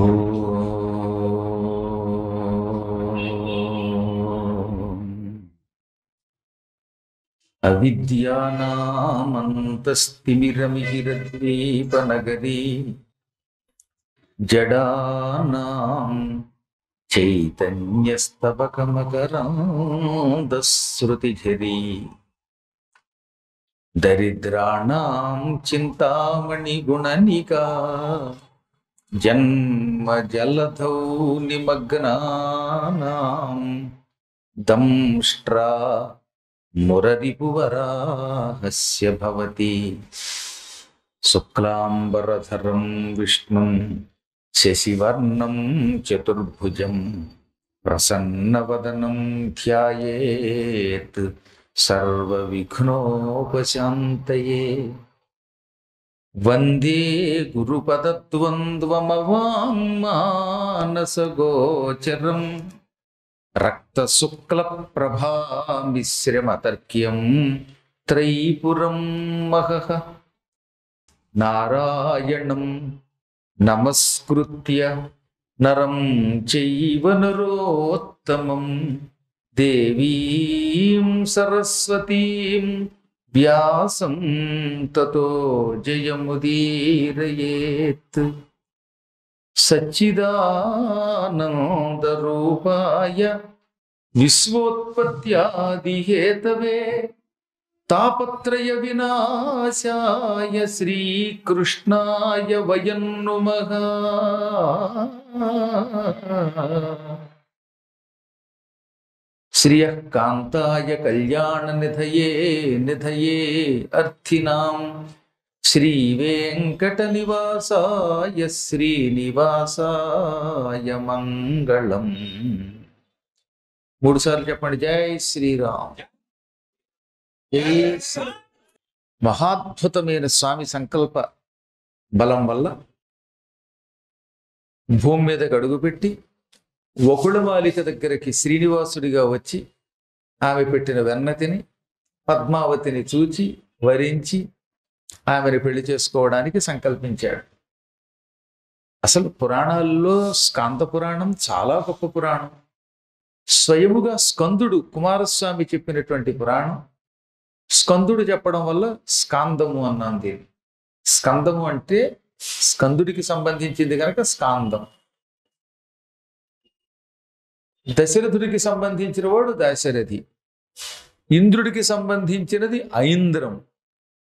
ఓం అవిద్యానామంతస్తిమిరమిహిరద్వీపనగరీ జడానాం చైతన్యస్తబకమకరాంధశ్రుతిఝరీ దరిద్రాణాం చింతామణిగుణనికా జన్మజలధౌ నిమగ్నానాం దంష్ట్రా మురరిపువరాహస్య భవతి. శుక్లాంబరధరం విష్ణుం శశివర్ణం చతుర్భుజం ప్రసన్నవదనం ధ్యాయేత్ సర్వవిఘ్నోపశాంతయే. వందే గురుపదద్వంద్వమవాంగ్మానసగోచరం రక్తశుక్లప్రభామిశ్రమతర్క్యం త్రైపురం మహః. నారాయణం నమస్కృత్య నరం చైవ నరోత్తమం దేవీం సరస్వతీం వ్యాసం తతో జయముదీరయేత్. సచ్చిదానందరూపాయ విశ్వోత్పత్యాదిహేతవే తాపత్రయ వినాశాయ శ్రీకృష్ణాయ వయం నుమః. శ్రియః కాంతాయ కళ్యాణ నిధయే నిధయే అర్థినాం శ్రీవేంకట నివాసాయ శ్రీనివాసాయ మంగళం. మూడు సార్లు చెప్పండి, జై శ్రీరామ్. జై శ్రీ. మహాద్భుతమైన స్వామి సంకల్ప బలం వల్ల భూమి మీదకి అడుగుపెట్టి వకుళమాలిక దగ్గరికి శ్రీనివాసుడిగా వచ్చి ఆమె పెట్టిన వెన్నతిని పద్మావతిని చూచి వరించి ఆమెను పెళ్లి చేసుకోవడానికి సంకల్పించాడు. అసలు పురాణాల్లో స్కాంద పురాణం చాలా గొప్ప పురాణం. స్వయముగా స్కందుడు కుమారస్వామి చెప్పినటువంటి పురాణం. స్కందుడు చెప్పడం వల్ల స్కాందము అన్నాం దీన్ని. స్కందము అంటే స్కందుడికి సంబంధించింది కనుక స్కాందం. దశరథుడికి సంబంధించిన వాడు దాశరథి. ఇంద్రుడికి సంబంధించినది ఐంద్రం.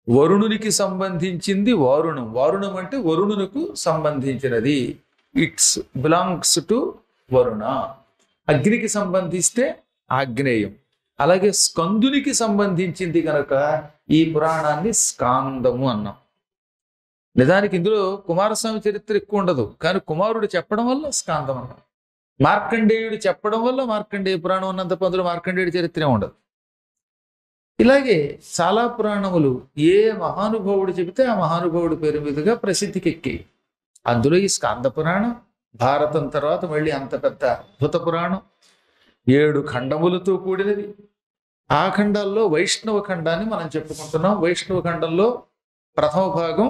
వరుణునికి సంబంధించింది వారుణం. వారుణం అంటే వరుణునకు సంబంధించినది. It's belongs to Varuna. అగ్నికి సంబంధిస్తే ఆగ్నేయం. అలాగే స్కందునికి సంబంధించింది కనుక ఈ పురాణాన్ని స్కాందము అన్నాం. నిజానికి ఇందులో కుమారస్వామి చరిత్ర ఎక్కువ ఉండదు, కానీ కుమారుడు చెప్పడం వల్ల స్కాందం అన్నాం. మార్కండేయుడు చెప్పడం వల్ల మార్కండేయ పురాణం ఉన్నంత పొందులో మార్కండేయుడి చరిత్ర ఉండదు. ఇలాగే చాలా పురాణములు ఏ మహానుభావుడు చెబితే ఆ మహానుభావుడి పేరు మీదుగా ప్రసిద్ధికి ఎక్కాయి. అందులో ఈ స్కాంద పురాణం భారతం తర్వాత మళ్ళీ అంత పెద్ద అద్భుత పురాణం. 7 ఖండములతో కూడినది. ఆ ఖండాల్లో వైష్ణవ ఖండాన్ని మనం చెప్పుకుంటున్నాం. వైష్ణవ ఖండంలో ప్రథమ భాగం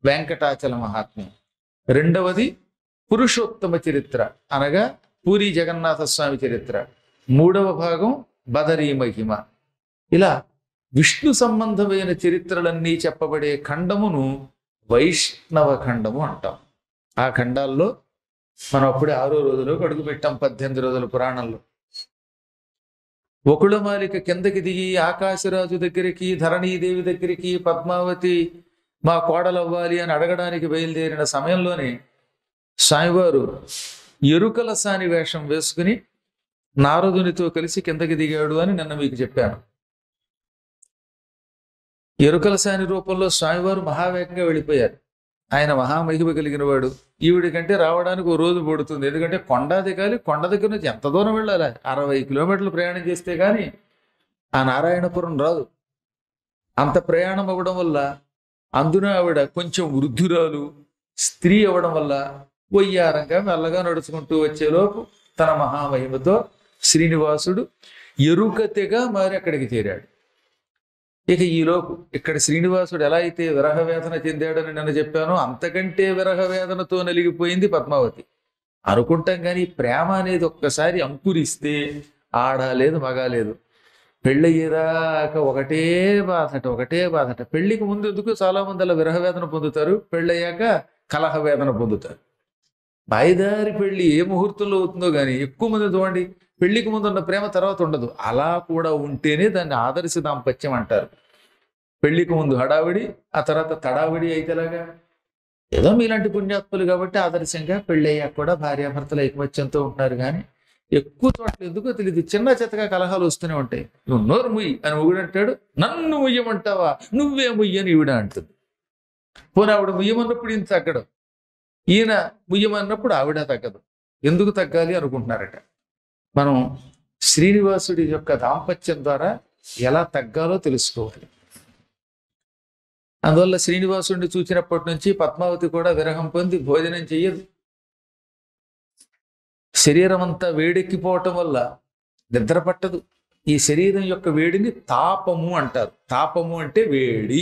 వెంకటాచల మహాత్మ్యం, రెండవది పురుషోత్తమ చరిత్ర అనగా పూరి జగన్నాథ స్వామి చరిత్ర, మూడవ భాగం బదరీ మహిమ. ఇలా విష్ణు సంబంధమైన చరిత్రలన్నీ చెప్పబడే ఖండమును వైష్ణవ ఖండము అంటాం. ఆ ఖండాల్లో మనం అప్పుడే 6వ రోజులోకి అడుగు పెట్టాం. 18 రోజుల పురాణంలో వకుళమాలిక కిందకి దిగి ఆకాశరాజు దగ్గరికి, ధరణీదేవి దగ్గరికి, పద్మావతి మా కోడలవ్వాలి అని అడగడానికి బయలుదేరిన సమయంలోనే స్వామివారు ఎరుకల సాని వేషం వేసుకుని నారదునితో కలిసి కిందకి దిగాడు అని నిన్న మీకు చెప్పాను. ఎరుకల సాని రూపంలో స్వామివారు మహావేగంగా వెళ్ళిపోయారు. ఆయన మహామహిమ కలిగిన వాడు. ఈవిడి కంటే రావడానికి 1 రోజు పడుతుంది. ఎందుకంటే కొండ దిగాలి. కొండ దగ్గర నుంచి ఎంత దూరం వెళ్ళాలి? 60 కిలోమీటర్లు ప్రయాణం చేస్తే కానీ ఆ నారాయణపురం రాదు. అంత ప్రయాణం అవ్వడం వల్ల, అందున ఆవిడ కొంచెం వృద్ధురాలు స్త్రీ అవ్వడం వల్ల వయ్యారంగా మెల్లగా నడుచుకుంటూ వచ్చేలోపు తన మహామహిమతో శ్రీనివాసుడు ఎరుకతెగా మారి అక్కడికి చేరాడు. ఇక ఈలోపు ఇక్కడ శ్రీనివాసుడు ఎలా అయితే విరహవేదన చెందాడని నన్ను చెప్పానో అంతకంటే విరహవేదనతో నలిగిపోయింది పద్మావతి. అనుకుంటాం కానీ ప్రేమ అనేది ఒక్కసారి అంకురిస్తే ఆడ లేదు మగ లేదు. పెళ్ళయ్యేదాకా ఒకటే బాధట ఒకటే బాధట. పెళ్లికి ముందు ఎందుకు చాలా మంది అలా విరహ వేదన పొందుతారు, పెళ్ళయ్యాక కలహ వేదన పొందుతారు. బాయిదారి పెళ్లి ఏ ముహూర్తంలో అవుతుందో కానీ ఎక్కువ మంది చూడండి పెళ్లికి ముందు ఉన్న ప్రేమ తర్వాత ఉండదు. అలా కూడా ఉంటేనే దాన్ని ఆదర్శ దాంపత్యం అంటారు. పెళ్లికి ముందు హడావిడి, ఆ తర్వాత తడావిడి అయితేలాగా. ఏదో మీలాంటి పుణ్యాత్ములు కాబట్టి ఆదర్శంగా పెళ్ళయ్యాక కూడా భార్యాభర్తలు ఐకమత్యంతో ఉంటున్నారు. కానీ ఎక్కువ చోట్ల ఎందుకో తెలియదు చిన్న చెత్తగా కలహాలు వస్తూనే ఉంటాయి. నువ్వు నోరు ముయ్యి అని ఊడు అంటాడు, నన్ను ముయ్యమంటావా, నువ్వే ముయ్యని ఈవిడ అంటుంది. పోనీ ఆవిడ ముయ్యమన్నప్పుడు ఈయన తగ్గడం, ఈయన ముయ్యమన్నప్పుడు ఆవిడ తగ్గదు. ఎందుకు తగ్గాలి అనుకుంటున్నారట. మనం శ్రీనివాసుడి యొక్క దాంపత్యం ద్వారా ఎలా తగ్గాలో తెలుసుకోవాలి. అందువల్ల శ్రీనివాసుడిని చూసినప్పటి నుంచి పద్మావతి కూడా విరహం పొంది భోజనం చెయ్యదు. శరీరం అంతా వేడెక్కిపోవటం వల్ల నిద్ర పట్టదు. ఈ శరీరం యొక్క వేడిని తాపము అంటారు. తాపము అంటే వేడి.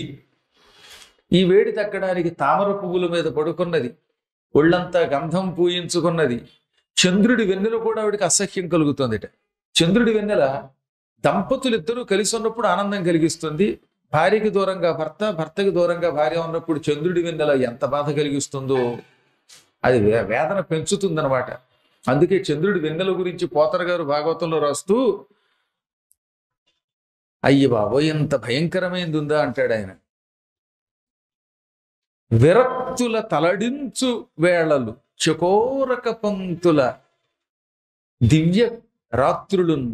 ఈ వేడి తగ్గడానికి తామర పువ్వుల మీద పడుకున్నది, ఒళ్ళంతా గంధం పూయించుకున్నది. చంద్రుడి వెన్నెల కూడా ఆవిడికి అసహ్యం కలుగుతుందిట. చంద్రుడి వెన్నెల దంపతులిద్దరూ కలిసి ఉన్నప్పుడు ఆనందం కలిగిస్తుంది. భార్యకి దూరంగా భర్త, భర్తకి దూరంగా భార్య ఉన్నప్పుడు చంద్రుడి వెన్నెల ఎంత బాధ కలిగిస్తుందో అది వేదన పెంచుతుందన్నమాట. అందుకే చంద్రుడి వెన్నెల గురించి పోతన గారు భాగవతంలో రాస్తూ అయ్య బాబో ఎంత భయంకరమైంది ఉందా అంటాడు ఆయన. విరక్తుల తలడించు వేళలు చకోరక పంక్తుల దివ్య రాత్రులున్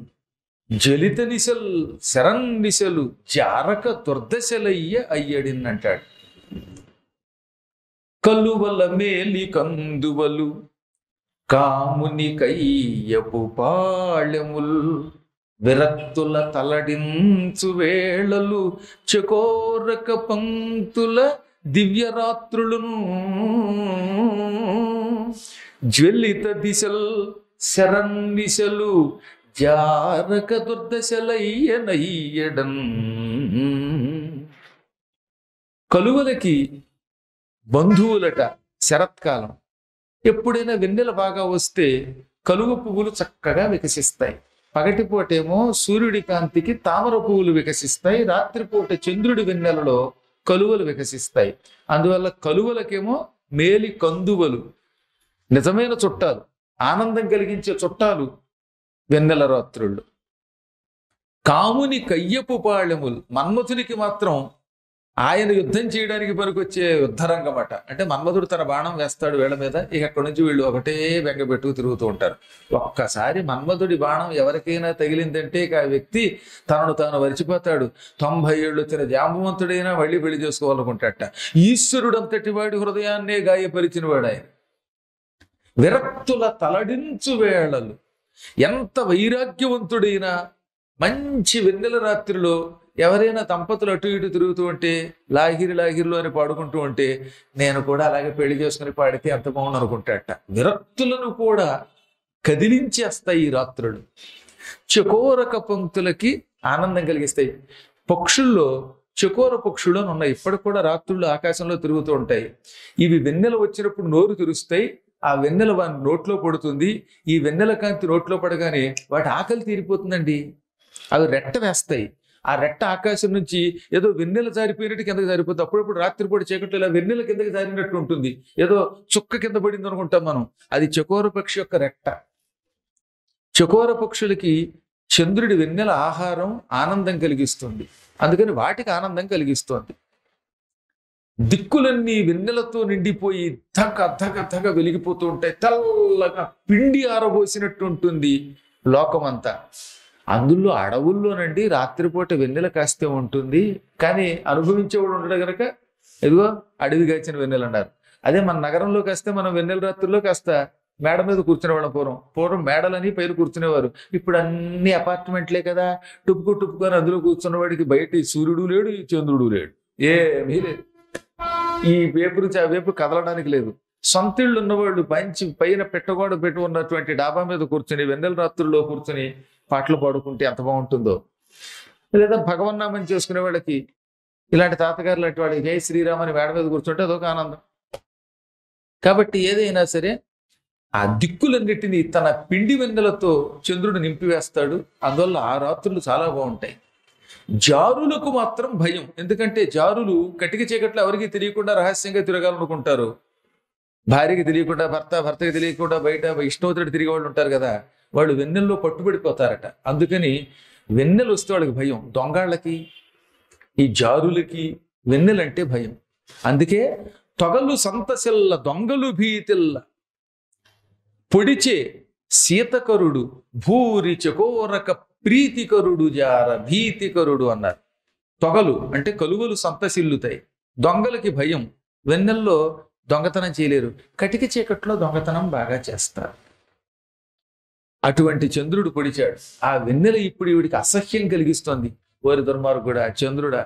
జలిత నిశల్ శరణ్నిశలు జారక దుర్దశలయ్య అయ్యడిన్ అంటాడు. కల్లువల మేలి కందువలు కాముని కయ్యపు పాళెముల్ విరక్తుల తలడించు వేళలు చకోరక పంక్తుల దివ్యరాత్రులను జ్వలిత దిశల్ శరణ్నిశలు జారక దుర్దశలయ్యనయ్యడన్. కలువలకి బంధువులట శరత్కాలం. ఎప్పుడైనా వెన్నెల బాగా వస్తే కలువ పువ్వులు చక్కగా వికసిస్తాయి. పగటిపూటేమో సూర్యుడి కాంతికి తామర పువ్వులు వికసిస్తాయి, రాత్రిపూట చంద్రుడి వెన్నెలలో కలువలు వికసిస్తాయి. అందువల్ల కలువలకేమో మేలి కందువలు, నిజమైన చుట్టాలు, ఆనందం కలిగించే చుట్టాలు వెన్నెల రాత్రుళ్ళు. కాముని కయ్యపు పాళెములు, మన్మథునికి మాత్రం ఆయన యుద్ధం చేయడానికి పనికొచ్చే యుద్ధరంగమట. అంటే మన్మధుడు తన బాణం వేస్తాడు వీళ్ళ మీద, ఇక అక్కడి నుంచి వీళ్ళు ఒకటే బెంగ పెట్టుకు తిరుగుతూ ఉంటారు. ఒక్కసారి మన్మధుడి బాణం ఎవరికైనా తగిలిందంటే ఇక ఆ వ్యక్తి తనను తాను వరిచిపోతాడు. 90 ఏళ్ళు వచ్చిన జాంబవంతుడైనా మళ్ళీ పెళ్లి చేసుకోవాలనుకుంటాట. ఈశ్వరుడంతటి వాడి హృదయాన్నే గాయపరిచిన వాడు ఆయన. విరక్తుల తలడించు వేళలు, ఎంత వైరాగ్యవంతుడైనా మంచి వెన్నెల రాత్రిలో ఎవరైనా దంపతులు అటు ఇటు తిరుగుతూ ఉంటే లాగిరి లాగిరిలో అని పాడుకుంటూ ఉంటే నేను కూడా అలాగే పెళ్లి చేసుకుని పాడితే ఎంత బాగుండు అనుకుంటాట. విరక్తులను కూడా కదిలించేస్తాయి ఈ రాత్రులు. చకోరక పంక్తులకి ఆనందం కలిగిస్తాయి. పక్షుల్లో చకోర పక్షులు అని ఉన్నాయి, ఇప్పటికి కూడా రాత్రులు ఆకాశంలో తిరుగుతూ ఉంటాయి. ఇవి వెన్నెల వచ్చినప్పుడు నోరు తెరుస్తాయి, ఆ వెన్నెల వాని నోట్లో పడుతుంది. ఈ వెన్నెల కాంతి నోట్లో పడగానే వాటి ఆకలి తీరిపోతుందండి. అవి రెట్ట వేస్తాయి. ఆ రెట్ట ఆకాశం నుంచి ఏదో వెన్నెల జారిపోయినట్టు కిందకి జారిపోతుంది. అప్పుడప్పుడు రాత్రిపూట చీకట్లో ఇలా వెన్నెల కిందకి జారినట్టు ఉంటుంది, ఏదో చుక్క కింద పడింది అనుకుంటాం మనం. అది చకోర పక్షి యొక్క రెట్ట. చకోర పక్షులకి చంద్రుడి వెన్నెల ఆహారం ఆనందం కలిగిస్తుంది, అందుకని వాటికి ఆనందం కలిగిస్తోంది. దిక్కులన్నీ వెన్నెలతో నిండిపోయి ధగ ధగ ధగ వెలిగిపోతూ ఉంటాయి. తెల్లగా పిండి ఆరబోసినట్టు ఉంటుంది లోకమంతా. అందులో అడవుల్లోనండి రాత్రిపూట వెన్నెల కాస్తే ఉంటుంది, కానీ అనుభవించేవాడు ఉండడు కనుక ఇదిగో అడవి కాచిన వెన్నెల అన్నారు. అదే మన నగరంలో కాస్తే మనం వెన్నెల రాత్రుల్లో కాస్త మేడ మీద కూర్చునేవాళ్ళం. పూర్వం మేడలని పైన కూర్చునేవారు. ఇప్పుడు అన్ని అపార్ట్మెంట్లే కదా, టుప్పుకు టుప్పుకొని అందులో కూర్చున్నవాడికి బయట సూర్యుడు లేడు, ఈ చంద్రుడు లేడు, ఏమీ లేదు. ఈ వేపు నుంచి ఆ వేపు కదలడానికి లేదు. సొంతిళ్ళు ఉన్నవాళ్ళు మంచి పైన పెట్టగోడ పెట్టి ఉన్నటువంటి డాబా మీద కూర్చుని వెన్నెల రాత్రుల్లో కూర్చుని పాటలు పాడుకుంటే ఎంత బాగుంటుందో. లేదా భగవన్నామని చేసుకునే వాళ్ళకి, ఇలాంటి తాతగారు లాంటి వాళ్ళకి జై శ్రీరామ్ అని మేడ మీద కూర్చుంటే అదొక ఆనందం. కాబట్టి ఏదైనా సరే ఆ దిక్కులన్నిటినీ తన పిండి వెన్నెలతో చంద్రుడు నింపివేస్తాడు. అందువల్ల ఆ రాత్రులు చాలా బాగుంటాయి. జారులకు మాత్రం భయం. ఎందుకంటే జారులు కటిక చీకట్లో ఎవరికి తెలియకుండా రహస్యంగా తిరగాలనుకుంటారు. భార్యకి తెలియకుండా, భర్తకి తెలియకుండా బయట ఇష్టోత్తడి తిరిగే వాళ్ళు ఉంటారు కదా, వాళ్ళు వెన్నెల్లో పట్టుబడిపోతారట. అందుకని వెన్నెలు వస్తే వాళ్ళకి భయం. దొంగాళ్ళకి, ఈ జారులకి వెన్నెలంటే భయం. అందుకే తొగలు సంతసిల్ల దొంగలు భీతిల్ల పొడిచే శీతకరుడు భూరి చకోరక ప్రీతికరుడు జార భీతికరుడు అన్నారు. తొగలు అంటే కలువలు సంతసిల్లుతాయి. దొంగలకి భయం. వెన్నెల్లో దొంగతనం చేయలేరు, కటిక చీకట్లో దొంగతనం బాగా చేస్తారు. అటువంటి చంద్రుడు పొడిచాడు. ఆ వెన్నెల ఇప్పుడు ఈవిడికి అసహ్యం కలిగిస్తోంది. ఓరి దుర్మార్గుడా, చంద్రుడా,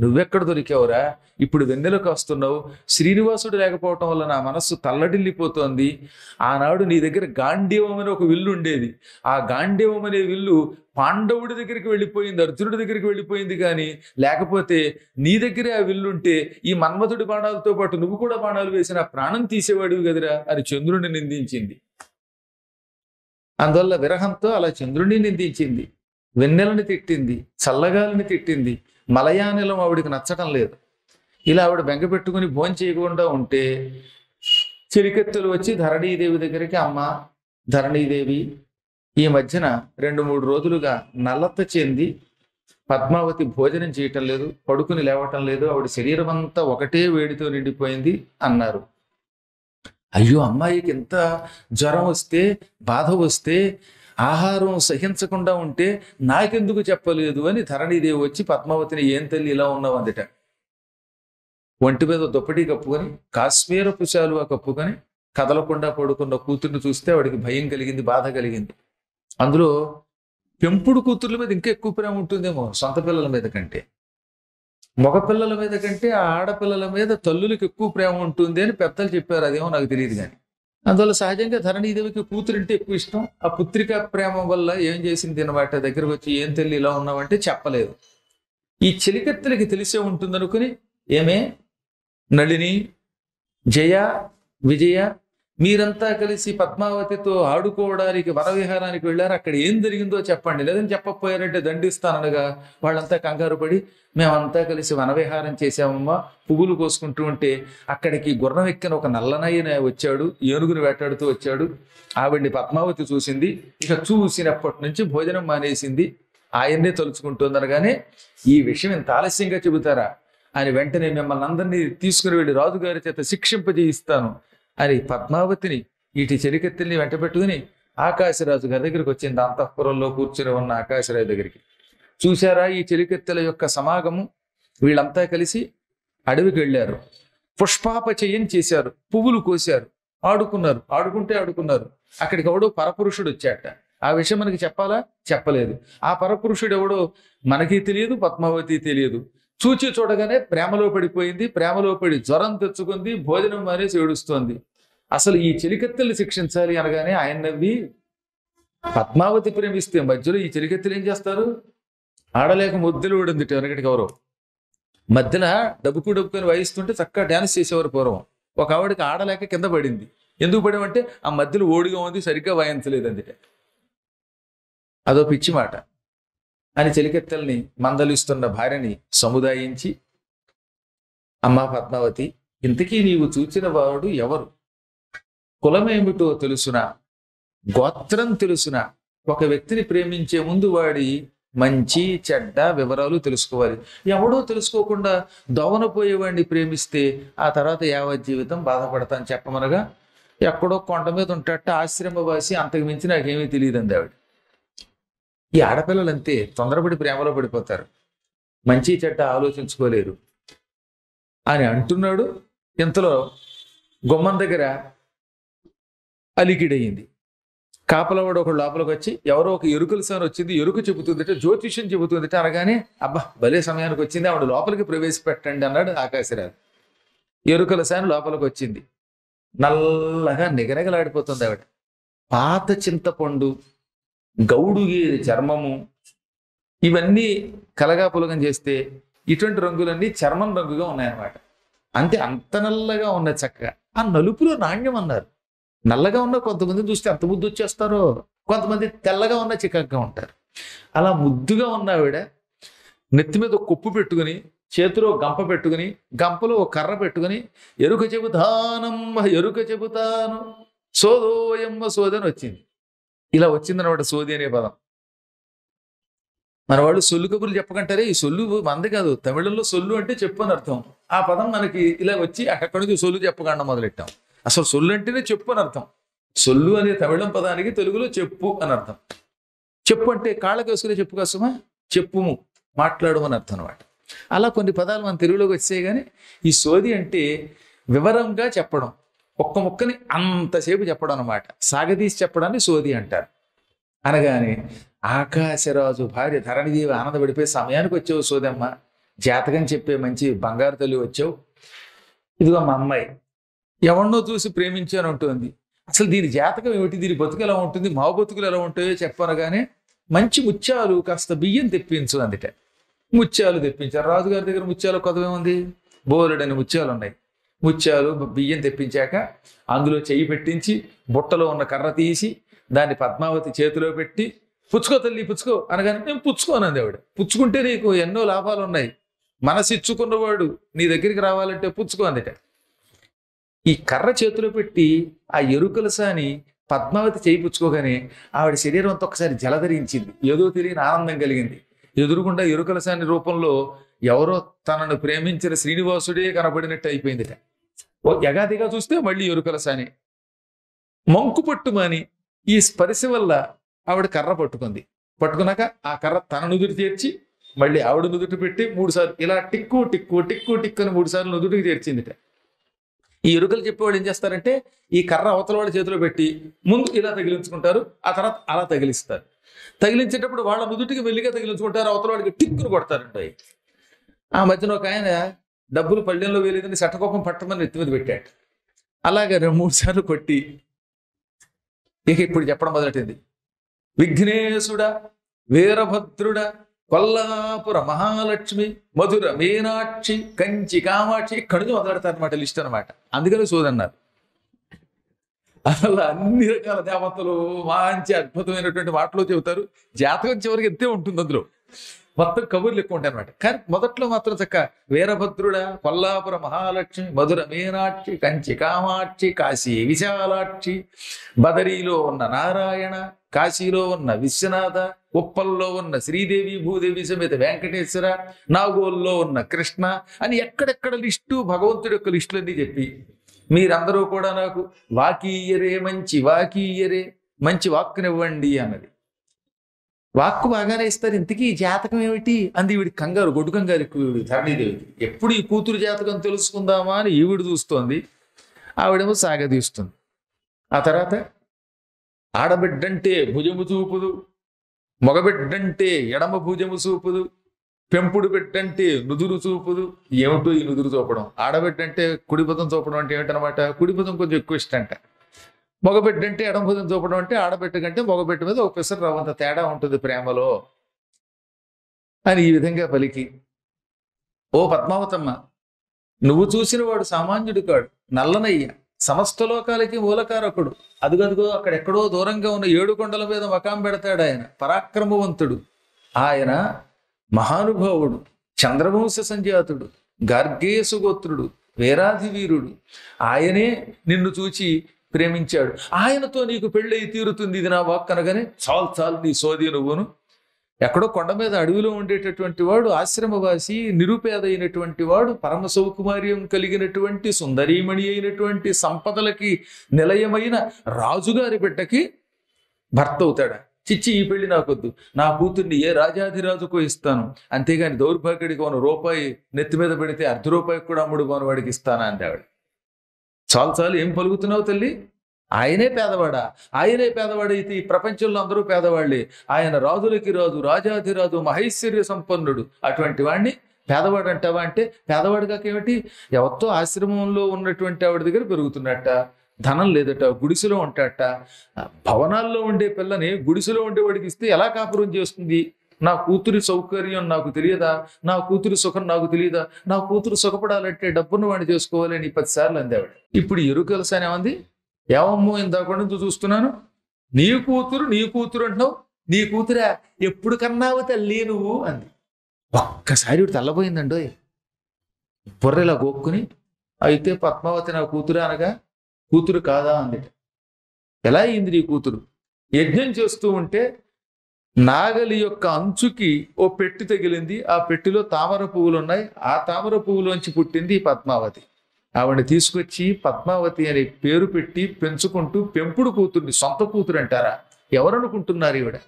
నువ్వెక్కడ దొరికావురా? ఇప్పుడు వెన్నెలకు వస్తున్నావు. శ్రీనివాసుడు లేకపోవటం వల్ల నా మనస్సు తల్లడిల్లిపోతోంది. ఆనాడు నీ దగ్గర గాంధీవం అనే ఒక విల్లు ఉండేది. ఆ గాంధీవం అనే విల్లు పాండవుడి దగ్గరికి వెళ్ళిపోయింది, అర్జునుడి దగ్గరికి వెళ్ళిపోయింది. కానీ లేకపోతే నీ దగ్గరే ఆ విల్లుంటే ఈ మన్మథుడి బాణాలతో పాటు నువ్వు కూడా బాణాలు వేసిన ప్రాణం తీసేవాడివి కదరా అని చంద్రుడిని నిందించింది. అందువల్ల విరహంతో అలా చంద్రుడిని నిందించింది, వెన్నెలని తిట్టింది, చల్లగాలిని తిట్టింది. మలయానిలం ఆవిడికి నచ్చటం లేదు. ఇలా ఆవిడ బెంగ పెట్టుకుని భోజనం చేయకుండా ఉంటే చెలికెత్తులు వచ్చి ధరణీదేవి దగ్గరికి, అమ్మ ధరణీదేవి, ఈ మధ్యన 2-3 రోజులుగా నల్లత చెంది పద్మావతి భోజనం చేయటం లేదు, పడుకుని లేవటం లేదు, ఆవిడ శరీరం అంతా ఒకటే వేడితో నిండిపోయింది అన్నారు. అయ్యో, అమ్మాయికి ఎంత జ్వరం వస్తే, బాధ వస్తే, ఆహారం సహించకుండా ఉంటే నాకెందుకు చెప్పలేదు అని ధరణీదేవి వచ్చి పద్మావతిని, ఏం తల్లి ఇలా ఉన్నావు అందట. ఒంటి మీద దుప్పటి కప్పుకొని, కాశ్మీరపు శాలువా కప్పుకొని కదలకుండా పడుకున్న కూతుర్ని చూస్తే ఆవిడికి భయం కలిగింది, బాధ కలిగింది. అందులో పెంపుడు కూతుర్ల మీద ఇంకా ఎక్కువ ప్రేమ ఉంటుందేమో సొంత పిల్లల మీద కంటే. మగపిల్లల మీద కంటే ఆ ఆడపిల్లల మీద తల్లులకు ఎక్కువ ప్రేమ ఉంటుంది అని పెద్దలు చెప్పారు. అదేమో నాకు తెలియదు. కానీ అందువల్ల సహజంగా ధరణీదేవికి కూతురింటే ఎక్కువ ఇష్టం. ఆ పుత్రికా ప్రేమ వల్ల ఏం చేసింది అన్నమాట, దగ్గరకు వచ్చి ఏం తల్లి ఇలా ఉన్నావంటే చెప్పలేదు. ఈ చెలికత్తెలకి తెలిసే ఉంటుంది అనుకుని, ఏమే నళిని, జయ, విజయ, మీరంతా కలిసి పద్మావతితో ఆడుకోవడానికి వనవిహారానికి వెళ్ళారు, అక్కడ ఏం జరిగిందో చెప్పండి, లేదని చెప్పకపోయారంటే దండిస్తాననగా వాళ్ళంతా కంగారు పడి, మేమంతా కలిసి వనవిహారం చేశామమ్మా, పువ్వులు కోసుకుంటూ ఉంటే అక్కడికి గుర్రం ఎక్కిన ఒక నల్లనయ్యన వచ్చాడు, ఏనుగును వేటాడుతూ వచ్చాడు. ఆవిడ్ని పద్మావతి చూసింది. ఇక చూసినప్పటి నుంచి భోజనం మానేసింది, ఆయన్నే తలుచుకుంటుంది అనగానే, ఈ విషయం ఇంత ఆలస్యంగా చెబుతారా అని వెంటనే మిమ్మల్ని అందరినీ తీసుకుని వెళ్ళి రాజుగారి చేత శిక్షింపజేయిస్తాను అని పద్మావతిని, ఇటు చెలికెత్తెల్ని వెంట పెట్టుకుని ఆకాశరాజు గారి దగ్గరికి వచ్చింది. అంతఃపురంలో కూర్చుని ఉన్న ఆకాశరాజు దగ్గరికి. చూశారా ఈ చెలికెత్తెల యొక్క సమాగము? వీళ్ళంతా కలిసి అడవికి వెళ్ళారు, పుష్పాపచయం చేశారు, పువ్వులు కోశారు, ఆడుకున్నారు. ఆడుకున్నారు. అక్కడికి ఎవడో పరపురుషుడు వచ్చాట. ఆ విషయం మనకి చెప్పాలా? చెప్పలేదు. ఆ పరపురుషుడు ఎవడో మనకి తెలియదు, పద్మావతి తెలియదు. చూచి చూడగానే ప్రేమలో పడిపోయింది. ప్రేమలో పడి జ్వరం తెచ్చుకుంది, భోజనం మానేసి ఏడుస్తోంది. అసలు ఈ చెలికత్తెల్ని శిక్షించాలి అనగానే ఆయన నవ్వి, పద్మావతి ప్రేమిస్తే మధ్యలో ఈ చెలికత్తెలు ఏం చేస్తారు? ఆడలేక ముద్దులు ఊడింది వెనకటికి ఎవరో. మధ్యన డబ్బుకొని వాయిస్తుంటే చక్కగా డ్యాన్స్ చేసేవారు పూర్వం. ఒక ఆవిడకి ఆడలేక కింద పడింది. ఎందుకు పడమంటే ఆ మధ్యలో ఓడిగా ఉంది, సరిగ్గా వాయించలేదు అందుకే. అదో పిచ్చి మాట అని చెలికెత్తెల్ని మందలిస్తున్న భార్యని సముదాయించి, అమ్మా పద్మావతి, ఇంతకీ నీవు చూచిన వాడు ఎవరు? కులమేమిటో తెలుసునా? గోత్రం తెలుసునా? ఒక వ్యక్తిని ప్రేమించే ముందు వాడి మంచి చెడ్డ వివరాలు తెలుసుకోవాలి. ఎవడో తెలుసుకోకుండా దోవనపోయేవాడిని ప్రేమిస్తే ఆ తర్వాత యావత్ జీవితం బాధపడతాను చెప్పమనగా, ఎక్కడో కొండ మీద ఉంటాట ఆశ్రమవాసి, అంతకు మించి నాకేమీ తెలియదు అంది ఆవిడ. ఈ ఆడపిల్లలంతే, తొందరపడి ప్రేమలో పడిపోతారు, మంచి చెడ్డ ఆలోచించుకోలేరు అని అంటున్నాడు. ఇంతలో గుమ్మం దగ్గర అలికిడయింది. కాపలవాడు ఒకడు లోపలికి వచ్చి, ఎవరో ఒక ఎరుకల సాని వచ్చింది, ఎరుక చెబుతుందిట, జ్యోతిష్యం చెబుతుందిట అనగానే, అబ్బా భలే సమయానికి వచ్చింది, ఆవిడ లోపలికి ప్రవేశపెట్టండి అన్నాడు ఆకాశరాజు. ఎరుకల సాని లోపలికి వచ్చింది. నల్లగా నిగనగలాడిపోతుంది ఆవిడ. పాత చింతపండు, గౌడుగీరి చర్మము, ఇవన్నీ కలగా పులగం చేస్తే ఇటువంటి రంగులన్నీ చర్మం రంగుగా ఉన్నాయన్నమాట. అంతే, అంత నల్లగా ఉన్నాయి చక్కగా. ఆ నలుపులో నాణ్యం అన్నారు. నల్లగా ఉన్న కొంతమంది చూస్తే ఎంత ముద్దు వచ్చేస్తారో, కొంతమంది తెల్లగా ఉన్న చిక్కగా ఉంటారు. అలా ముద్దుగా ఉన్న ఆవిడ నెత్తి మీద ఒక కొప్పు పెట్టుకుని, చేతిలో గంప పెట్టుకుని, గంపలో ఒక కర్ర పెట్టుకుని, ఎరుక చెబుతానమ్మ ఎరుక చెబుతాను సోదోయమ్మ సోది అని వచ్చింది. ఇలా వచ్చిందనమాట సోది అనే పదం. మన వాళ్ళు సొల్లు కబుర్లు చెప్పకంటారే, ఈ సొల్లు మంది కాదు, తమిళంలో సొల్లు అంటే చెప్పు అని అర్థం. ఆ పదం మనకి ఇలా వచ్చి అక్కడి నుంచి సొల్లు చెప్పకుండా మొదలెట్టాం. అసలు సొల్లు అంటేనే చెప్పు అని అర్థం. సొల్లు అనే తమిళం పదానికి తెలుగులో చెప్పు అని అర్థం. చెప్పు అంటే కాళ్ళకి వేసుకునే చెప్పు కోసమా, చెప్పుము మాట్లాడు అని అర్థం అనమాట. అలా కొన్ని పదాలు మన తెలుగులోకి వచ్చాయి. కానీ ఈ సోది అంటే వివరంగా చెప్పడం, ఒక్క ముక్కని అంతసేపు చెప్పడం అనమాట. సాగదీసి చెప్పడాన్ని సోది అంటారు. అనగానే ఆకాశరాజు భార్య ధరణిదేవి ఆనందపడిపోయి, సమయానికి వచ్చావు సోదమ్మ, జాతకం చెప్పే మంచి బంగారు తల్లి వచ్చావు, ఇదిగో మా అమ్మాయి ఎవరినో చూసి ప్రేమించాను అంటుంది. అసలు దీని జాతకం ఏమిటి, దీని బతుకు ఎలా ఉంటుంది, మా బతుకులు ఎలా ఉంటాయో చెప్పనగానే మంచి ముత్యాలు కాస్త బియ్యం తెప్పించు అందుట. ముత్యాలు తెప్పించారు. రాజుగారి దగ్గర ముత్యాలు కొదవేముంది, బోలెడని ముత్యాలు ఉన్నాయి. ముత్యాలు బియ్యం తెప్పించాక అందులో చెయ్యి పెట్టించి బుట్టలో ఉన్న కర్ర తీసి దాన్ని పద్మావతి చేతిలో పెట్టి, పుచ్చుకో తల్లి పుచ్చుకో అనగానే నేను పుచ్చుకోనంది ఆవిడ. పుచ్చుకుంటే నీకు ఎన్నో లాభాలు ఉన్నాయి, మనసు ఇచ్చుకున్నవాడు నీ దగ్గరికి రావాలంటే పుచ్చుకో అందుట. ఈ కర్ర చేతిలో పెట్టి ఆ ఎరుకల సాని పద్మావతి చేయి పుచ్చుకోగానే ఆవిడ శరీరం అంతా ఒకసారి జలధరించింది, ఏదో తెలియని ఆనందం కలిగింది. ఎదురుగుండా ఎరుకల సాని రూపంలో ఎవరో తనను ప్రేమించిన శ్రీనివాసుడే కనబడినట్టు అయిపోయిందిట. యగాదిగా చూస్తే మళ్ళీ ఎరుకల సాని మంకు పట్టుమని ఈ స్పర్శ వల్ల ఆవిడ కర్ర పట్టుకుంది. పట్టుకున్నాక ఆ కర్ర తన నుదుటి చేర్చి మళ్ళీ ఆవిడ నుదుటి పెట్టి 3 సార్లు ఇలా టిక్కు టిక్కు టిక్కు టిక్కు అని 3 సార్లు నుదుటికి చేర్చిందిట. ఈ ఎరుకలు చెప్పేవాళ్ళు ఏం చేస్తారంటే ఈ కర్ర అవతల వాళ్ళ చేతిలో పెట్టి ముందు ఇలా తగిలించుకుంటారు, ఆ తర్వాత అలా తగిలిస్తారు. తగిలించేటప్పుడు వాళ్ళ నుదుటికి మెల్లిగా తగిలించుకుంటారు, అవతల వాడికి టిక్కును కొడతారంట. ఆ మధ్యన ఒక ఆయన డబ్బులు పళ్ళెంలో వేలేదని శటకోపం పట్టమని ఎత్తి మీద పెట్టాడు. అలాగే 2-3 సార్లు కొట్టి ఇక ఇప్పుడు చెప్పడం మొదలెట్టింది. విఘ్నేశుడా, వీరభద్రుడా, కొల్లాపుర మహాలక్ష్మి, మధుర మీనాక్షి, కంచి కామాక్షి, ఇక్కడి నుంచి మొదలెడతారనమాట లిస్ట్ అనమాట. అందుకని సోదన్నారు. అలా అన్ని రకాల దేవతలు మంచి అద్భుతమైనటువంటి మాటలు చెబుతారు. జాతకం చివరికి ఎంతే ఉంటుంది, అందులో మొత్తం కబుర్లు ఎక్కువ ఉంటాయి అనమాట. కానీ మొదట్లో మాత్రం చక్క వీరభద్రుడ, కొల్లాపుర మహాలక్ష్మి, మధుర మీనాక్షి, కంచి కామాక్షి, కాశీ విశాలాక్షి, బదరీలో ఉన్న నారాయణ, కాశీలో ఉన్న విశ్వనాథ, ఉప్పల్లో ఉన్న శ్రీదేవి భూదేవి సమేత వెంకటేశ్వర, నాగోల్లో ఉన్న కృష్ణ అని ఎక్కడెక్కడ లిస్టు, భగవంతుడి యొక్క లిస్టులన్నీ చెప్పి మీరందరూ కూడా నాకు వాకీయరే, మంచి వాకీయరే, మంచి వాక్కునివ్వండి అన్నది. వాక్కు బాగానే ఇస్తారు, ఇంతకీ జాతకం ఏమిటి అంది. ఈవిడి కంగారు, గొడ్డు కంగారు ఎక్కువ ఈవిడి ధరణీదేవికి. ఎప్పుడు ఈ కూతురు జాతకం తెలుసుకుందామా అని ఈవిడ చూస్తోంది, ఆవిడేమో సాగదీస్తుంది. ఆ తర్వాత ఆడబిడ్డంటే భుజము చూపుదు, మగబిడ్డంటే ఎడమ భుజము చూపుదు, పెంపుడు బిడ్డంటే నుదురు చూపుదు. ఏమిటో ఈ నుదురు చూపడం, ఆడబిడ్డంటే కుడిభుజం చూపడం అంటే ఏమిటనమాట, కుడిభుజం కొంచెం ఎక్కువ ఇష్టం అంట. మగబిడ్డంటే ఎడమభుజం చూపడం అంటే ఆడబిడ్డ కంటే మగబిడ్డ మీద ఒక పిసరు రవ్వంత తేడా ఉంటుంది ప్రేమలో అని ఈ విధంగా పలికి, ఓ పద్మావతమ్మ, నువ్వు చూసిన వాడు సామాన్యుడు కాడు, నల్లనయ్య, సమస్త లోకాలకి మూలకారకుడు. అదుగదుగో అక్కడెక్కడో దూరంగా ఉన్న 7 కొండల మీద మకాం పెడతాడు ఆయన, పరాక్రమవంతుడు, ఆయన మహానుభావుడు, చంద్రవంశ సంజాతుడు, గార్గేయసు గోత్రుడు, వీరాధి వీరుడు. ఆయనే నిన్ను చూచి ప్రేమించాడు, ఆయనతో నీకు పెళ్ళయి తీరుతుంది, ఇది నా వాక్ అనగానే చాలు చాలు నీ సోది నువ్వును. ఎక్కడో కొండ మీద అడవిలో ఉండేటటువంటి వాడు, ఆశ్రమవాసి, నిరుపేద అయినటువంటి వాడు, పరమ సౌకుమార్యం కలిగినటువంటి సుందరీమణి అయినటువంటి సంపదలకి నిలయమైన రాజుగారి బిడ్డకి భర్త అవుతాడా? చిచ్చి, ఈ పెళ్లి నాకొద్దు, నా కూతుర్ని ఏ రాజాధిరాజుకో ఇస్తాను, అంతేగాని దౌర్భాగ్యుడికి ఉన్న రూపాయి నెత్తి మీద పెడితే ₹1 కూడా అమ్ముడు పోని వాడికి ఇస్తానా అంది ఆవిడ. చాలు చాలు, ఏం పలుకుతున్నావు తల్లి, ఆయనే పేదవాడా? ఆయనే పేదవాడైతే ఈ ప్రపంచంలో అందరూ పేదవాళ్ళే. ఆయన రాజులకి రాజు, రాజాధిరాజు, మహైశ్వర్య సంపన్నుడు. అటువంటి వాడిని పేదవాడు అంటావా అంటే, పేదవాడు కాకేమిటి, ఎవరితో ఆశ్రమంలో ఉన్నటువంటి ఆవిడ దగ్గర పెరుగుతున్నట్ట, ధనం లేదట, గుడిసెలో ఉంటాడట. భవనాల్లో ఉండే పిల్లని గుడిసెలో ఉండేవాడికి ఇస్తే ఎలా కాపురం చేస్తుంది? నా కూతురి సౌకర్యం నాకు తెలియదా? నా కూతురి సుఖం నాకు తెలియదా? నా కూతురు సుఖపడాలంటే డబ్బును వాడిని చేసుకోవాలని 10 సార్లు అందేవాడు. ఇప్పుడు ఎరుకలసానేమంది, ఏమమ్మో ఇందాక నుంచి చూస్తున్నాను, నీ కూతురు అంటున్నావు, నీ కూతురా, ఎప్పుడు కన్నావు తల్లి నువ్వు అంది. ఒక్కసారి ఇటు తెల్లబోయిందండో, బుర్రెలా గోక్కుని, అయితే పద్మావతి నా కూతురు అనగా కూతురు కాదా అంది. ఎలా అయింది నీ కూతురు? యజ్ఞం చేస్తూ ఉంటే నాగలి యొక్క అంచుకి ఓ పెట్టి తగిలింది, ఆ పెట్టిలో తామర పువ్వులు ఉన్నాయి, ఆ తామర పువ్వులోంచి పుట్టింది ఈ పద్మావతి. ఆవిడని తీసుకొచ్చి పద్మావతి అనే పేరు పెట్టి పెంచుకుంటూ పెంపుడు కూతుర్ని, సొంత కూతురు అంటారా? ఎవరనుకుంటున్నారు ఈవిడ?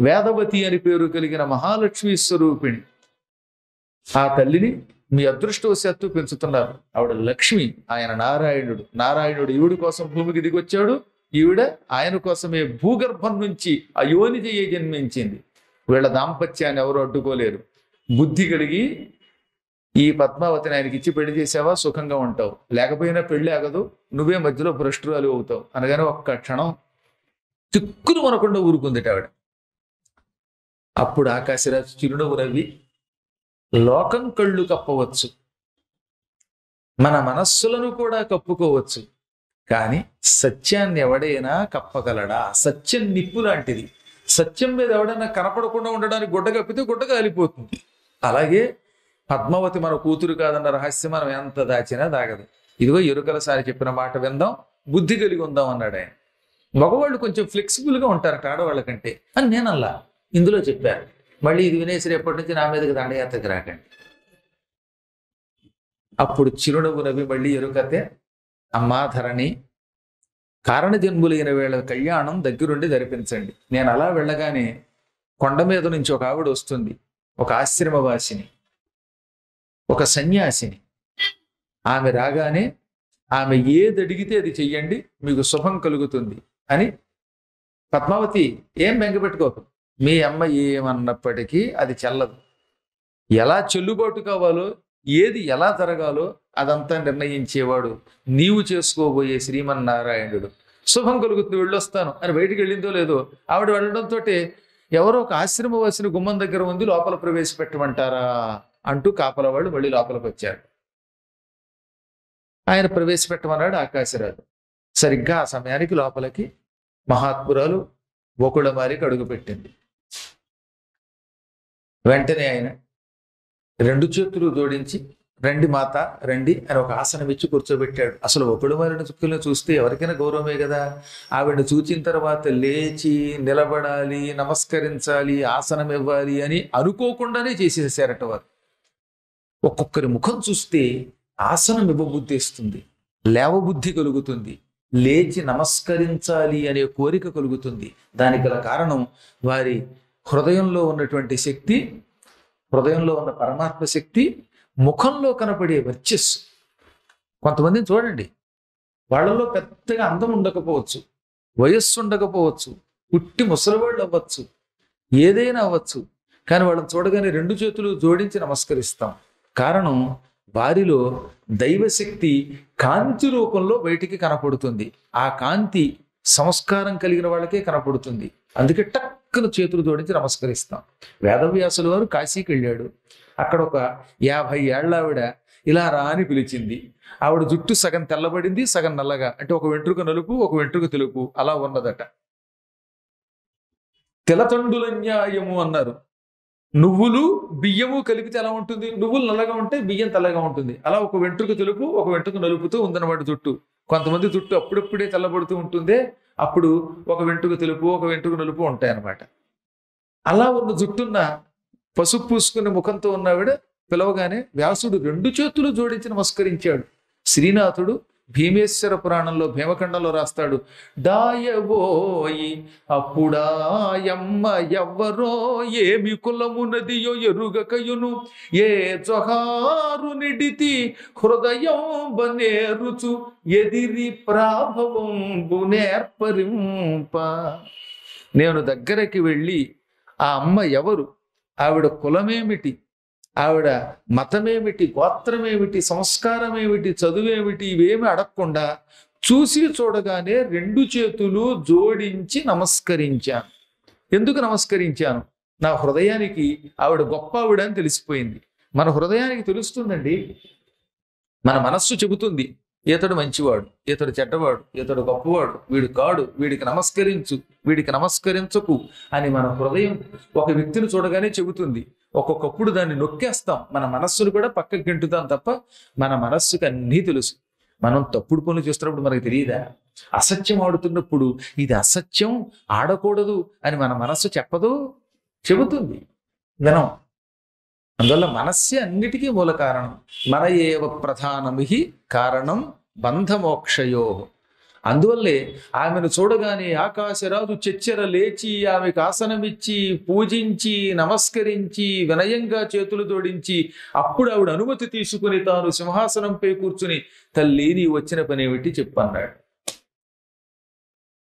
వేదవతి అని పేరు కలిగిన మహాలక్ష్మి స్వరూపిణి. ఆ తల్లిని మీ అదృష్టవశాత్తు పెంచుతున్నారు. ఆవిడ లక్ష్మి, ఆయన నారాయణుడు. నారాయణుడు ఈవిడి కోసం భూమికి దిగొచ్చాడు, ఈవిడ ఆయన కోసమే భూగర్భం నుంచి అయోనిజయ్య జన్మించింది. వీళ్ళ దాంపత్యాన్ని ఎవరు అడ్డుకోలేరు. బుద్ధి కలిగి ఈ పద్మావతిని ఆయనకి ఇచ్చి పెళ్లి చేసావా, సుఖంగా ఉంటావు, లేకపోయినా పెళ్లి ఆగదు, నువ్వే మధ్యలో భ్రష్టురాలు అవుతావు అనగానే ఒక్క క్షణం తిక్కును మనకుండా ఊరుకుందిట ఆవిడ. అప్పుడు ఆకాశరాజు చిరునవ్వు నవ్వి, లోకం కళ్ళు కప్పవచ్చు, మన మనస్సులను కూడా కప్పుకోవచ్చు, కానీ సత్యాన్ని ఎవడైనా కప్పగలడా? సత్యం నిప్పు లాంటిది. సత్యం మీద ఎవడైనా కనపడకుండా ఉండడానికి గుడ్డ కప్పితే గుడ్డ కాలిపోతుంది. అలాగే పద్మావతి మన కూతురు కాదన్న రహస్యం మనం ఎంత దాచినా దాగదు. ఇదిగో ఎరుకల సారి చెప్పిన మాట విందాం, బుద్ధి కలిగి ఉందాం అన్నాడు ఆయన. మగవాళ్ళు కొంచెం ఫ్లెక్సిబుల్గా ఉంటారట ఆడవాళ్ళ కంటే అని నేనల్లా ఇందులో చెప్పారు. మళ్ళీ ఇది వినేసి రేపటి నుంచి నా మీదకి దండయాత్రకు రాకండి. అప్పుడు చిరునవ్వు నవ్వి మళ్ళీ ఎరుకతే, అమ్మా ధరణి, కారణజన్ములైన వీళ్ళ కళ్యాణం దగ్గరుండి జరిపించండి. నేను అలా వెళ్ళగానే కొండ మీద నుంచి ఒక ఆవిడ వస్తుంది, ఒక ఆశ్రమవాసిని, ఒక సన్యాసిని. ఆమె రాగానే ఆమె ఏది అడిగితే అది చెయ్యండి, మీకు శుభం కలుగుతుంది అని. పద్మావతి ఏం బెంగపెట్టుకోకు, మీ అమ్మ ఏమన్నప్పటికీ అది చెల్లదు. ఎలా చెల్లుబాటు కావాలో, ఏది ఎలా జరగాలో అదంతా నిర్ణయించేవాడు నీవు చేసుకోబోయే శ్రీమన్నారాయణుడు. శుభం కలుగుతుంది, వెళ్ళొస్తాను అని బయటికి వెళ్ళిందో లేదో, ఆవిడ వెళ్ళడంతో ఎవరో ఒక ఆశ్రమవాసిని గుమ్మం దగ్గర ఉంది, లోపల ప్రవేశపెట్టమంటారా అంటూ కాపల వాళ్ళు మళ్ళీ లోపలికి వచ్చారు. ఆయన ప్రవేశపెట్టమన్నాడు ఆకాశరాజు. సరిగ్గా ఆ సమయానికి లోపలికి మహాత్మురాలు గోకుళమారికి అడుగుపెట్టింది. వెంటనే ఆయన రెండు చేతులు జోడించి, రండి మాత రండి అని ఒక ఆసనం ఇచ్చి కూర్చోబెట్టాడు. అసలు ఒకడుమారిన చుక్కలను చూస్తే ఎవరికైనా గౌరవమే కదా. ఆవిడని చూచిన తర్వాత లేచి నిలబడాలి, నమస్కరించాలి, ఆసనం ఇవ్వాలి అని అనుకోకుండానే చేసేసారట వారు. ఒక్కొక్కరి ముఖం చూస్తే ఆసనం ఇవ్వబుద్ధి ఇస్తుంది, లేవబుద్ధి కలుగుతుంది, లేచి నమస్కరించాలి అనే కోరిక కలుగుతుంది. దానికి గల కారణం వారి హృదయంలో ఉన్నటువంటి శక్తి, హృదయంలో ఉన్న పరమాత్మ శక్తి, ముఖంలో కనపడే వర్చస్సు. కొంతమందిని చూడండి, వాళ్ళలో పెద్దగా అందం ఉండకపోవచ్చు, వయస్సు ఉండకపోవచ్చు, పుట్టి ముసలివాళ్ళు అవ్వచ్చు, ఏదైనా అవ్వచ్చు, కానీ వాళ్ళని చూడగానే రెండు చేతులు జోడించి నమస్కరిస్తాం. కారణం వారిలో దైవశక్తి కాంతి రూపంలో బయటికి కనపడుతుంది. ఆ కాంతి సంస్కారం కలిగిన వాళ్ళకే కనపడుతుంది. అందుకే టక్కున చేతులు జోడించి నమస్కరిస్తాం. వేదవ్యాసుల వారు కాశీకి వెళ్ళాడు. అక్కడ ఒక 50 ఏళ్ల ఆవిడ ఇలా రా అని పిలిచింది. ఆవిడ జుట్టు సగం తెల్లబడింది, సగం నల్లగా, అంటే ఒక వెంట్రుక నలుపు ఒక వెంట్రుక తెలుపు అలా ఉన్నదట. తెలతండుల న్యాయము అన్నారు. నువ్వులు బియ్యము కలిపితే ఎలా ఉంటుంది? నువ్వులు నల్లగా ఉంటే బియ్యం తెల్లగా ఉంటుంది. అలా ఒక వెంట్రుక తెలుపు ఒక వెంట్రుక నలుపుతూ ఉందన్నమాట జుట్టు. కొంతమంది జుట్టు అప్పుడప్పుడే తెల్లబడుతూ ఉంటుందే, అప్పుడు ఒక వెంట్రుక తెలుపు ఒక వెంట్రుక నలుపు ఉంటాయన్నమాట. అలా ఉన్న జుట్టున్న పసుపు పూసుకునే ముఖంతో ఉన్నవిడ పిలవగానే వ్యాసుడు రెండు చేతులు జోడించి నమస్కరించాడు. శ్రీనాథుడు భీమేశ్వర పురాణంలో భీమఖండంలో రాస్తాడు, దాయబోయి అప్పుడాయమ్మ ఎవ్వరో ఏమి కులమునదియో ఎరుగకయును ఏ జొహారు నిడితి హృదయం బనేరుచు ఎదిరి ప్రాభవంబు నేర్పరింప. నేను దగ్గరకి వెళ్ళి ఆ అమ్మ ఎవరు, ఆవిడ కులమేమిటి, ఆవిడ మతమేమిటి, గోత్రమేమిటి, సంస్కారమేమిటి, చదువేమిటి, ఇవేమి అడగకుండా చూసి చూడగానే రెండు చేతులు జోడించి నమస్కరించాను. ఎందుకు నమస్కరించాను? నా హృదయానికి ఆవిడ గొప్ప ఆవిడ అని తెలిసిపోయింది. మన హృదయానికి తెలుస్తుందండి, మన మనస్సు చెబుతుంది ఇతడు మంచివాడు, ఇతడు చెడ్డవాడు, ఇతడు గొప్పవాడు, వీడు కాడు, వీడికి నమస్కరించు, వీడికి నమస్కరించకు అని మన హృదయం ఒక వ్యక్తిని చూడగానే చెబుతుంది. ఒక్కొక్కప్పుడు దాన్ని నొక్కేస్తాం, మన మనస్సును కూడా పక్కకి గెంటుతాం తప్ప మన మనస్సుకి అన్నీ తెలుసు. మనం తప్పుడు పనులు చేస్తున్నప్పుడు మనకు తెలియదా? అసత్యం ఆడుతున్నప్పుడు ఇది అసత్యం ఆడకూడదు అని మన మనస్సు చెప్పదు, చెబుతుంది, వినం. అందువల్ల మనస్సే అన్నిటికీ మూల కారణం. మన ఏవ ప్రధానమిహి కారణం బంధమోక్షయో. అందువల్లే ఆమెను చూడగానే ఆకాశరాజు చెచ్చెర లేచి ఆమెకు ఆసనమిచ్చి పూజించి నమస్కరించి వినయంగా చేతులు జోడించి అప్పుడు ఆవిడ అనుమతి తీసుకుని తాను సింహాసనంపై కూర్చుని తల్లి నీ వచ్చిన పనేమిటి చెప్పన్నాడు.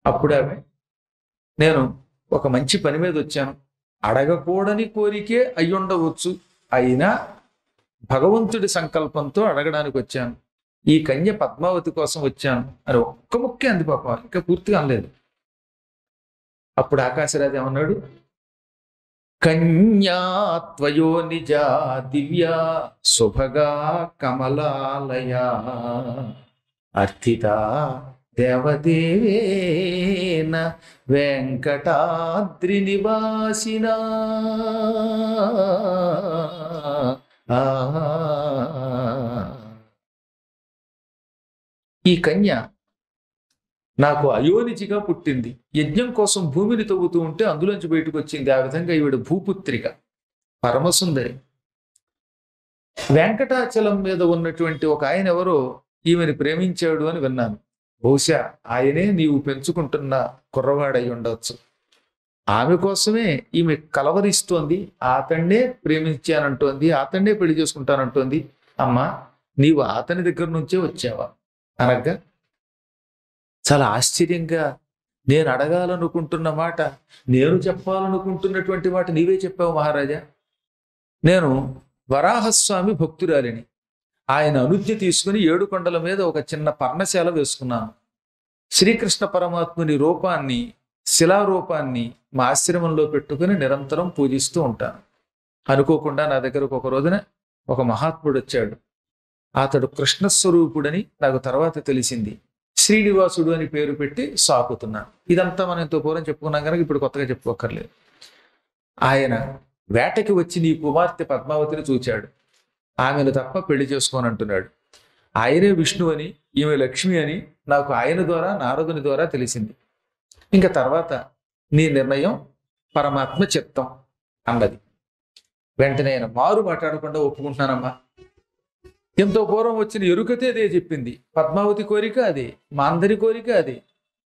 అప్పుడు ఆమె నేను ఒక మంచి పని మీద వచ్చాను, అడగకూడని కోరికే అయ్యుండవచ్చు, అయినా భగవంతుడి సంకల్పంతో అడగడానికి వచ్చాను, ఈ కన్య పద్మావతి కోసం వచ్చాను అని ఒక్క ముక్కే అంది పాప, ఇంకా పూర్తిగా అనలేదు. అప్పుడు ఆకాశరాజు ఏమన్నాడు, కన్యాత్వయో నిజా దివ్యా శుభగా కమలాలయా అర్థిత దేవదేవేన వెంకటాద్రి నివాసిన. ఈ కన్య నాకు అయోనిజిగా పుట్టింది, యజ్ఞం కోసం భూమిని తవ్వుతూ ఉంటే అందులోంచి బయటకు వచ్చింది. ఆ విధంగా ఈవిడ భూపుత్రిక, పరమసుందరి. వెంకటాచలం మీద ఉన్నటువంటి ఒక ఆయన ఎవరో ఈమెను ప్రేమించాడు అని విన్నాను. బహుశా ఆయనే నీవు పెంచుకుంటున్న కుర్రవాడై ఉండవచ్చు. ఆమె కోసమే ఈమె కలవరిస్తోంది, అతన్నే ప్రేమించానంటోంది, అతన్నే పెళ్లి చేసుకుంటానంటోంది. అమ్మా నీవు అతని దగ్గర నుంచే వచ్చావా అనగా చాలా ఆశ్చర్యంగా, నేను అడగాలనుకుంటున్న మాట, నేను చెప్పాలనుకుంటున్నటువంటి మాట నీవే చెప్పావు మహారాజా. నేను వరాహస్వామి భక్తురాలిని. ఆయన అనుజ్ఞ తీసుకుని 7 కొండల మీద ఒక చిన్న పర్ణశాల వేసుకున్నాను. శ్రీకృష్ణ పరమాత్ముని రూపాన్ని, శిలారూపాన్ని మా ఆశ్రమంలో పెట్టుకుని నిరంతరం పూజిస్తూ ఉంటాను. అనుకోకుండా నా దగ్గరకు ఒక రోజున ఒక మహాత్ముడు వచ్చాడు. అతడు కృష్ణస్వరూపుడని నాకు తర్వాత తెలిసింది. శ్రీనివాసుడు అని పేరు పెట్టి సాకుతున్నాను. ఇదంతా మనం ఎంతో పూర్వం చెప్పుకున్నాం కనుక ఇప్పుడు కొత్తగా చెప్పుకోకర్లేదు. ఆయన వేటకి వచ్చి నీ కుమార్తె పద్మావతిని చూచాడు. ఆమెను తప్ప పెళ్లి చేసుకోనంటున్నాడు. ఆయనే విష్ణు అని, ఈమె లక్ష్మి అని నాకు ఆయన ద్వారా, నారదుని ద్వారా తెలిసింది. ఇంకా తర్వాత నీ నిర్ణయం పరమాత్మ చిత్తం అన్నది. వెంటనే ఆయన మారు మాట్లాడకుండా ఒప్పుకుంటున్నానమ్మా. ఎంతో పూర్వం వచ్చిన ఎరుకతే అదే చెప్పింది. పద్మావతి కోరిక అదే, మా అందరి కోరిక అదే.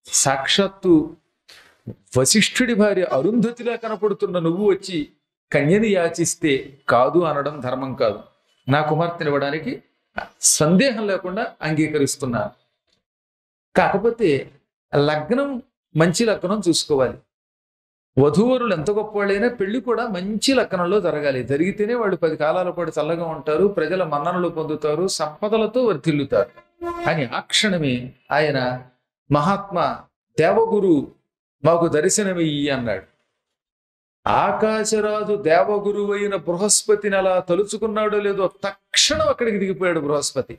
సాక్షాత్తు వశిష్ఠుడి భార్య అరుంధతిలా కనపడుతున్న నువ్వు వచ్చి కన్యని యాచిస్తే కాదు అనడం ధర్మం కాదు. నా కుమార్తెనివ్వడానికి సందేహం లేకుండా అంగీకరిస్తున్నాను. కాకపోతే లగ్నం మంచి లగ్నం చూసుకోవాలి. వధూవరులు ఎంత గొప్పవాళ్ళైనా పెళ్లి కూడా మంచి లగ్నంలో జరగాలి. జరిగితేనే వాళ్ళు 10 కాలాల పాటు చల్లగా ఉంటారు, ప్రజల మన్ననలు పొందుతారు, సంపదలతో వర్ధిల్లుతారు అని ఆ క్షణమే ఆయన మహాత్మా దేవగురు మాకు దర్శనమియ్యి అన్నాడు. ఆకాశరాజు దేవగురువైన బృహస్పతిని అలా తలుచుకున్నాడో లేదో తక్షణం అక్కడికి దిగిపోయాడు బృహస్పతి.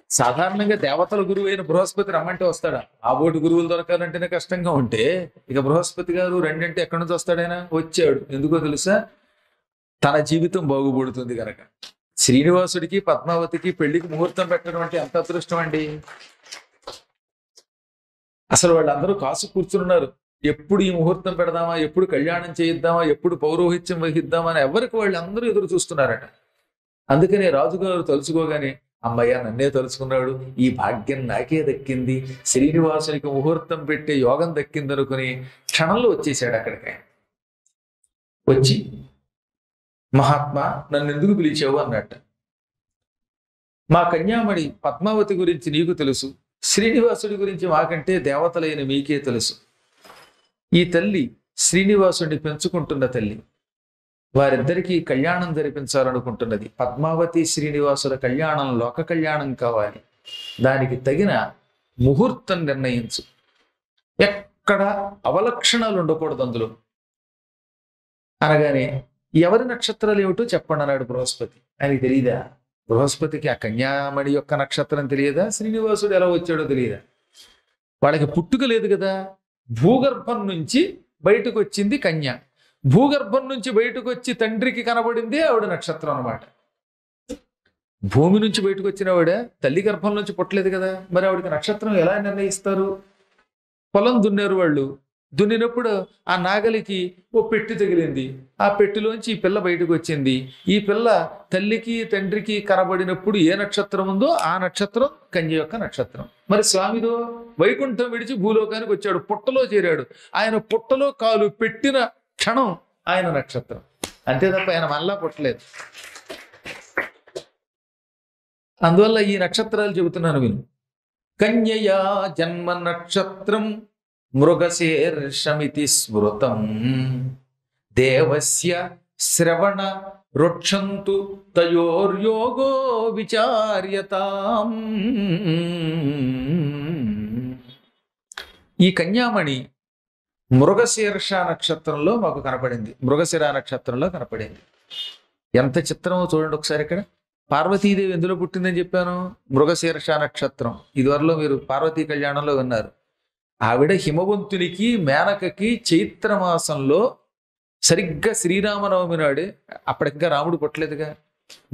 సాధారణంగా దేవతల గురువు అయిన బృహస్పతి రమ్మంటే వస్తాడా? ఆ బోటి గురువులు దొరకాలంటేనే కష్టంగా ఉంటే ఇక బృహస్పతి గారు రెండంటే ఎక్కడి నుంచి వస్తాడైనా? వచ్చాడు. ఎందుకో తెలుసా? తన జీవితం బాగుపడుతుంది కనుక. శ్రీనివాసుడికి పద్మావతికి పెళ్లికి ముహూర్తం పెట్టడం అంటే ఎంత అదృష్టం అండి. అసలు వాళ్ళందరూ కాసు కూర్చున్నారు. ఎప్పుడు ఈ ముహూర్తం పెడదామా, ఎప్పుడు కళ్యాణం చేయిద్దామా, ఎప్పుడు పౌరోహిత్యం వహిద్దామా అని ఎవరికి వాళ్ళు అందరూ ఎదురు చూస్తున్నారట. అందుకనే రాజుగారు తలుచుకోగానే అమ్మయ్య నన్నే తలుచుకున్నాడు, ఈ భాగ్యం నాకే దక్కింది, శ్రీనివాసునికి ముహూర్తం పెట్టే యోగం దక్కింది అనుకుని క్షణంలో వచ్చేసాడు అక్కడికి. వచ్చి మహాత్మా నన్ను ఎందుకు పిలిచావు అన్నట్ట. మా కన్యామణి పద్మావతి గురించి నీకు తెలుసు, శ్రీనివాసుడి గురించి మాకంటే దేవతలైన మీకే తెలుసు. ఈ తల్లి శ్రీనివాసుడిని పెంచుకుంటున్న తల్లి, వారిద్దరికీ కళ్యాణం జరిపించాలనుకుంటున్నది. పద్మావతి శ్రీనివాసుల కళ్యాణం లోక కళ్యాణం కావాలి. దానికి తగిన ముహూర్తం నిర్ణయించు. ఎక్కడ అవలక్షణాలు ఉండకూడదు అందులో అనగానే ఎవరి నక్షత్రాలు ఏమిటో చెప్పండి అన్నాడు బృహస్పతి. ఆయనకి తెలియదా? బృహస్పతికి ఆ కన్యామణి యొక్క నక్షత్రం తెలియదా? శ్రీనివాసుడు ఎలా వచ్చాడో తెలియదా? వాళ్ళకి పుట్టుక లేదు కదా. భూగర్భం నుంచి బయటకు వచ్చింది కన్య. భూగర్భం నుంచి బయటకు వచ్చి తండ్రికి కనబడింది ఆవిడ నక్షత్రం అన్నమాట. భూమి నుంచి బయటకు వచ్చిన ఆవిడ తల్లి గర్భం నుంచి పుట్టలేదు కదా, మరి ఆవిడకి నక్షత్రం ఎలా నిర్ణయిస్తారు? పొలం దున్నారు వాళ్ళు, దున్నినప్పుడు ఆ నాగలికి ఓ పెట్టి తగిలింది, ఆ పెట్టిలోంచి ఈ పిల్ల బయటకు వచ్చింది. ఈ పిల్ల తల్లికి తండ్రికి కనబడినప్పుడు ఏ నక్షత్రం ఉందో ఆ నక్షత్రం కన్య యొక్క నక్షత్రం. మరి స్వామిదో వైకుంఠం విడిచి భూలోకానికి వచ్చాడు, పుట్టలో చేరాడు. ఆయన పుట్టలో కాలు పెట్టిన క్షణం ఆయన నక్షత్రం, అంతే తప్ప ఆయన మళ్ళా పుట్టలేదు. అందువల్ల ఈ నక్షత్రాలు చెబుతున్నాను విను. కన్యయా జన్మ నక్షత్రం మృగశీర్షమితి స్మృతం దేవస్య శ్రవణ రుక్షంతు తయోర్యోగో విచార్యతాం. ఈ కన్యామణి మృగశీర్ష నక్షత్రంలో మాకు కనపడింది, మృగశిర నక్షత్రంలో కనపడింది. ఎంత చిత్రమో చూడండి ఒకసారి. ఇక్కడ పార్వతీదేవి ఎందులో పుట్టిందని చెప్పాను? మృగశీర్ష నక్షత్రం. ఇదివరలో మీరు పార్వతీ కళ్యాణంలో విన్నారు. ఆవిడ హిమవంతునికి మేనకకి చైత్రమాసంలో సరిగ్గా శ్రీరామనవమి నాడే, అప్పటికింకా రాముడు పుట్టలేదుగా,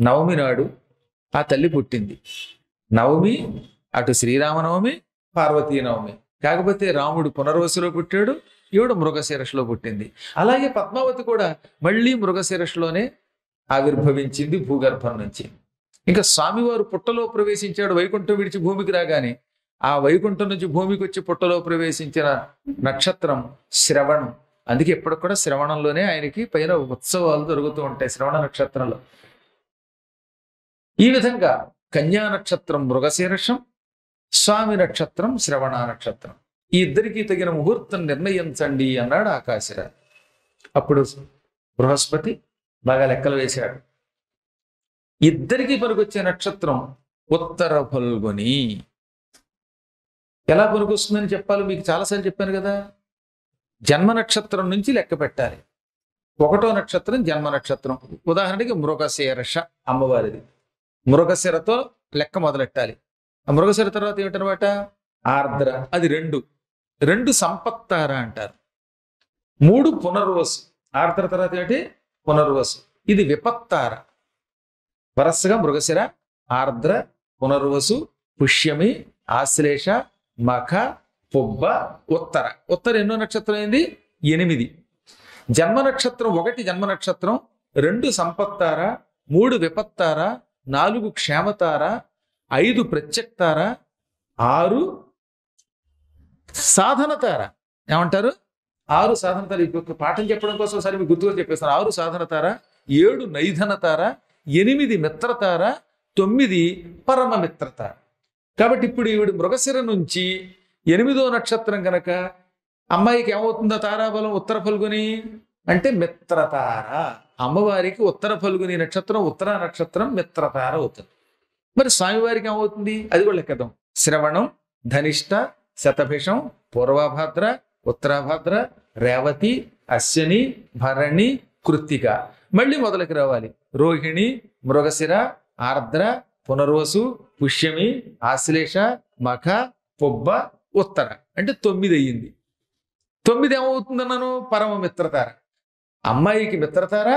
నవమి నాడు ఆ తల్లి పుట్టింది. నవమి అటు శ్రీరామనవమి, పార్వతీ నవమి. కాకపోతే రాముడు పునర్వసులో పుట్టాడు, ఈవిడ మృగశీర్షలో పుట్టింది. అలాగే పద్మావతి కూడా మళ్ళీ మృగశీర్షలోనే ఆవిర్భవించింది భూగర్భం నుంచి. ఇంకా స్వామివారు పుట్టలో ప్రవేశించాడు వైకుంఠం విడిచి భూమికి రాగానే. ఆ వైకుంఠం నుంచి భూమికి వచ్చి పుట్టలో ప్రవేశించిన నక్షత్రం శ్రవణం. అందుకే ఎప్పటికి కూడా శ్రవణంలోనే ఆయనకి పైన ఉత్సవాలు జరుగుతూ ఉంటాయి, శ్రవణ నక్షత్రంలో. ఈ విధంగా కన్యా నక్షత్రం మృగశీర్షం, స్వామి నక్షత్రం శ్రవణ నక్షత్రం. ఈ ఇద్దరికీ తగిన ముహూర్తం నిర్ణయించండి అన్నాడు ఆకాశరాజు. అప్పుడు బృహస్పతి బాగా లెక్కలు వేశాడు. ఇద్దరికీ పనికొచ్చే నక్షత్రం ఉత్తర ఫల్గుని. ఎలా పనికొస్తుందని చెప్పాలి, మీకు చాలాసార్లు చెప్పాను కదా. జన్మ నక్షత్రం నుంచి లెక్క పెట్టాలి. 1వ నక్షత్రం జన్మ నక్షత్రం. ఉదాహరణకి మృగశీర్ష అమ్మవారిది. మృగశిరతో లెక్క మొదలెట్టాలి. ఆ మృగశిర తర్వాత ఏమిటనమాట? ఆర్ద్ర, అది 2 సంపత్తార అంటారు. 3 పునర్వసు. ఆర్ద్ర తర్వాత ఏంటి? పునర్వసు. ఇది విపత్తార. వరసగా మృగశిర, ఆర్ద్ర, పునర్వసు, పుష్యమి, ఆశ్లేష, మఖ, పుబ్బ, ఉత్తర. ఉత్తర ఎన్నో నక్షత్రం అయింది? 8. జన్మ నక్షత్రం 1 జన్మ నక్షత్రం, 2 సంపత్తార, 3 విపత్తార, 4 క్షేమతార, 5 ప్రత్యక్తార, 6 సాధనతార. ఏమంటారు? 6 సాధనతార. ఇప్పుడు పాఠం చెప్పడం కోసం ఒకసారి మీకు గుర్తుగా చెప్పేస్తాను. 6 సాధనతార, 7 నైధనతార, 8 మిత్రతార, 9 పరమ మిత్రతార. కాబట్టి ఇప్పుడు ఈవిడ మృగశిర నుంచి 8వ నక్షత్రం కనుక అమ్మాయికి ఏమవుతుందో తారాబలం ఉత్తర ఫల్గుని అంటే మిత్రతార. అమ్మవారికి ఉత్తర ఫల్గుని నక్షత్రం, ఉత్తర నక్షత్రం మిత్రతార అవుతుంది. మరి స్వామివారికి ఏమవుతుంది అది కూడా లెక్కదాం. శ్రవణం, ధనిష్ట, శతభిషం, పూర్వభాద్ర, ఉత్తరాభాద్ర, రేవతి, అశ్విని, భరణి, కృత్తిక. మళ్ళీ మొదలకి రావాలి. రోహిణి, మృగశిర, ఆర్ద్ర, పునర్వసు, పుష్యమి, ఆశ్లేష, మఖ, పుబ్బ, ఉత్తర. అంటే 9 అయ్యింది. 9 ఏమవుతుందన్నాను? పరమ మిత్రతార. అమ్మాయికి మిత్రతార,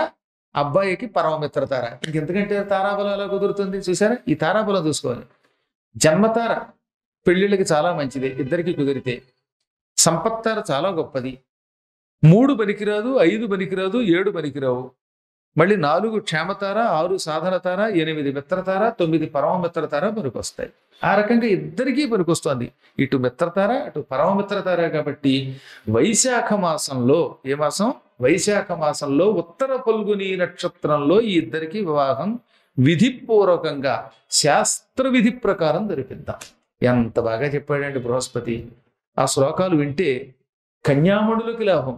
అబ్బాయికి పరమ మిత్రతార. ఇంకెందుకంటే తారాబలం ఎలా కుదురుతుంది చూసారా? ఈ తారాబలం చూసుకోవాలి. జన్మతార పెళ్లిళ్ళకి చాలా మంచిది, ఇద్దరికి కుదిరితే. సంపత్తార చాలా గొప్పది. 3 పనికిరాదు, 5 పనికిరాదు, 7 పనికిరావు. మళ్ళీ 4 క్షేమతార, 6 సాధనతార, 8 మిత్రతార, 9 పరమ మిత్రతార పనికొస్తాయి. ఆ రకంగా ఇద్దరికీ పనికొస్తుంది. ఇటు మిత్రతార, అటు పరమ మిత్రతార. కాబట్టి వైశాఖ మాసంలో, ఏ మాసం? వైశాఖ మాసంలో ఉత్తర ఫల్గుని నక్షత్రంలో ఈ ఇద్దరికి వివాహం విధిపూర్వకంగా శాస్త్ర విధి ప్రకారం జరిపిద్దాం. ఎంత బాగా చెప్పాడండి బృహస్పతి. ఆ శ్లోకాలు వింటే కన్యామణులకి లాభం,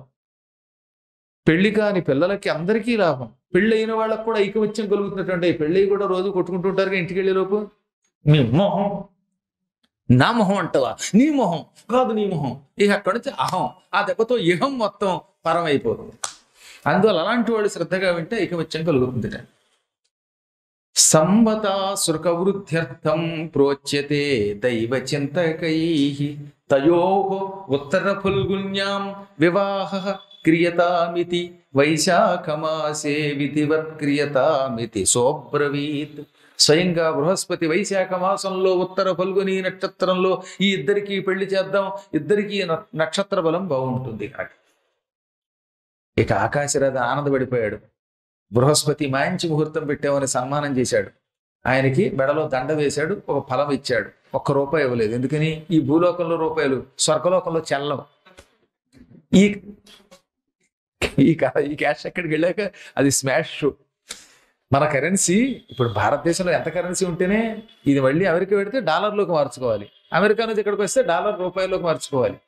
పెళ్లి కాని పిల్లలకి అందరికీ లాభం, పెళ్ళైన వాళ్ళకు కూడా ఐకమత్యం కలుగుతున్నటువంటి. పెళ్ళి కూడా రోజు కొట్టుకుంటుంటారుగా ఇంటికి వెళ్ళేలోపు. మీ మొహం, నా మొహం అంటవా? నీ మొహం కాదు, నీ మొహం. ఇక అక్కడి నుంచి అహం, ఆ దెబ్బతో ఇహం మొత్తం పరం అయిపోతుంది. అందువల్ల అలాంటి వాళ్ళు శ్రద్ధగా వింటే ఐకమత్యం కలుగుతుంది. సంవతాసుకవృద్ధ్యర్థం ప్రోచ్యతే దైవచింతకై తయో ఉత్తర ఫల్గున్యాం వివాహ క్రియతామితి వైశాఖమాసే విధివత్ క్రియతామితి సోబ్రవీత్. స్వయంగా బృహస్పతి వైశాఖ మాసంలో ఉత్తర ఫల్గుని నక్షత్రంలో ఈ ఇద్దరికి పెళ్లి చేద్దాం, ఇద్దరికి నక్షత్ర బలం బాగుంటుంది కనుక. ఇక ఆకాశరాజు ఆనందపడిపోయాడు. బృహస్పతి మంచి ముహూర్తం పెట్టామని సన్మానం చేశాడు. ఆయనకి మెడలో దండ వేశాడు, ఒక ఫలం ఇచ్చాడు. ₹1 ఇవ్వలేదు. ఎందుకని? ఈ భూలోకంలో రూపాయలు స్వర్గలోకంలో చెల్లం. ఈ ఈ క్యాష్ ఎక్కడికి వెళ్ళాక అది స్మాష్. మన కరెన్సీ ఇప్పుడు భారతదేశంలో ఎంత కరెన్సీ ఉంటేనే ఇది మళ్ళీ అమెరికా పెడితే డాలర్లోకి మార్చుకోవాలి, అమెరికా నుంచి ఇక్కడికి వస్తే డాలర్ రూపాయల్లోకి మార్చుకోవాలి.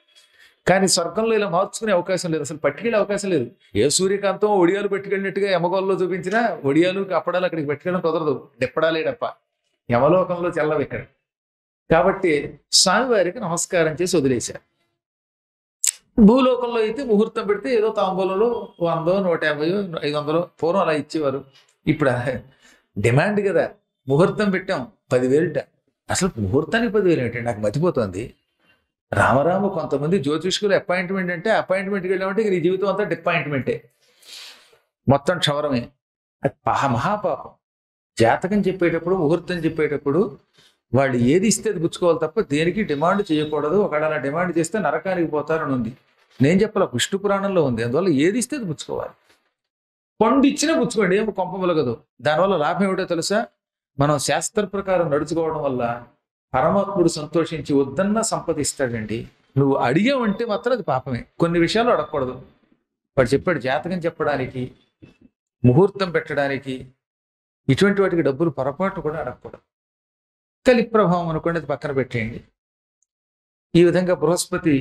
కానీ స్వర్గంలో ఇలా మార్చుకునే అవకాశం లేదు, అసలు పట్టుకెళ్ళే అవకాశం లేదు. ఏ సూర్యకాంతం ఒడియాలు పెట్టుకెళ్ళినట్టుగా యమగోల్లో చూపించినా ఒడియాలు అప్పడాలు అక్కడికి పెట్టుకెళ్ళడం కుదరదు, డెప్పడాలేడప్ప. యమలోకంలో చెల్లవు ఇక్కడ. కాబట్టి స్వామివారికి నమస్కారం చేసి వదిలేశారు. భూలోకంలో అయితే ముహూర్తం పెడితే ఏదో తాంబూలలో 100, 150, 500 పూర్వం అలా ఇచ్చేవారు. ఇప్పుడు డిమాండ్ కదా, ముహూర్తం పెట్టాం 10,000. అసలు ముహూర్తానికి 10,000 ఏంటంటే నాకు మతిపోతుంది. రామరామ కొంతమంది జ్యోతిష్కులు అపాయింట్మెంట్ అంటే అపాయింట్మెంట్కి వెళ్ళామంటే నీ జీవితం అంతా డిపాయింట్మెంటే, మొత్తం క్షవరమే. అది మహాపాపం. జాతకం చెప్పేటప్పుడు, ముహూర్తం చెప్పేటప్పుడు వాళ్ళు ఏది ఇస్తే అది పుచ్చుకోవాలి తప్ప దేనికి డిమాండ్ చేయకూడదు. ఒకవేళ అలా డిమాండ్ చేస్తే నరకానికి పోతారని ఉంది. నేను చెప్పాల, విష్ణు పురాణంలో ఉంది. అందువల్ల ఏది ఇస్తే అది పుచ్చుకోవాలి. పండు ఇచ్చినా పుచ్చుకోండి, ఏమో కొంప మొలగదు. దానివల్ల లాభం ఏమిటో తెలుసా? మనం శాస్త్ర ప్రకారం నడుచుకోవడం వల్ల పరమాత్ముడు సంతోషించి వద్దన్నా సంపదిస్తాడండి. నువ్వు అడిగావంటే మాత్రం అది పాపమే. కొన్ని విషయాలు అడగకూడదు. వాడు చెప్పాడు, జాతకం చెప్పడానికి, ముహూర్తం పెట్టడానికి, ఇటువంటి వాటికి డబ్బులు పొరపాటు కూడా అడగకూడదు. కలి ప్రభావం అనుకోండి, అది పక్కన పెట్టేయండి. ఈ విధంగా బృహస్పతి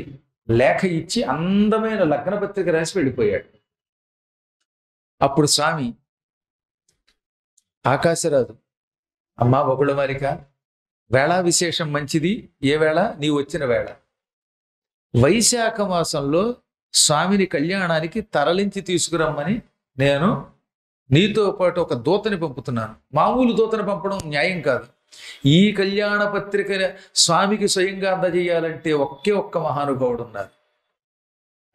లేఖ ఇచ్చి అందమైన లగ్న పత్రిక రాసి వెళ్ళిపోయాడు. అప్పుడు స్వామి ఆకాశరాజు, అమ్మా బహుళమాలిక, వేళా విశేషం మంచిది. ఏ వేళ? నీవు వచ్చిన వేళ. వైశాఖ మాసంలో స్వామిని కళ్యాణానికి తరలించి తీసుకురమ్మని నేను నీతో పాటు ఒక దూతని పంపుతున్నాను. మామూలు దూతని పంపడం న్యాయం కాదు. ఈ కళ్యాణ పత్రిక స్వామికి స్వయంగా అందజేయాలంటే ఒక్క మహానుభావుడు ఉన్నారు.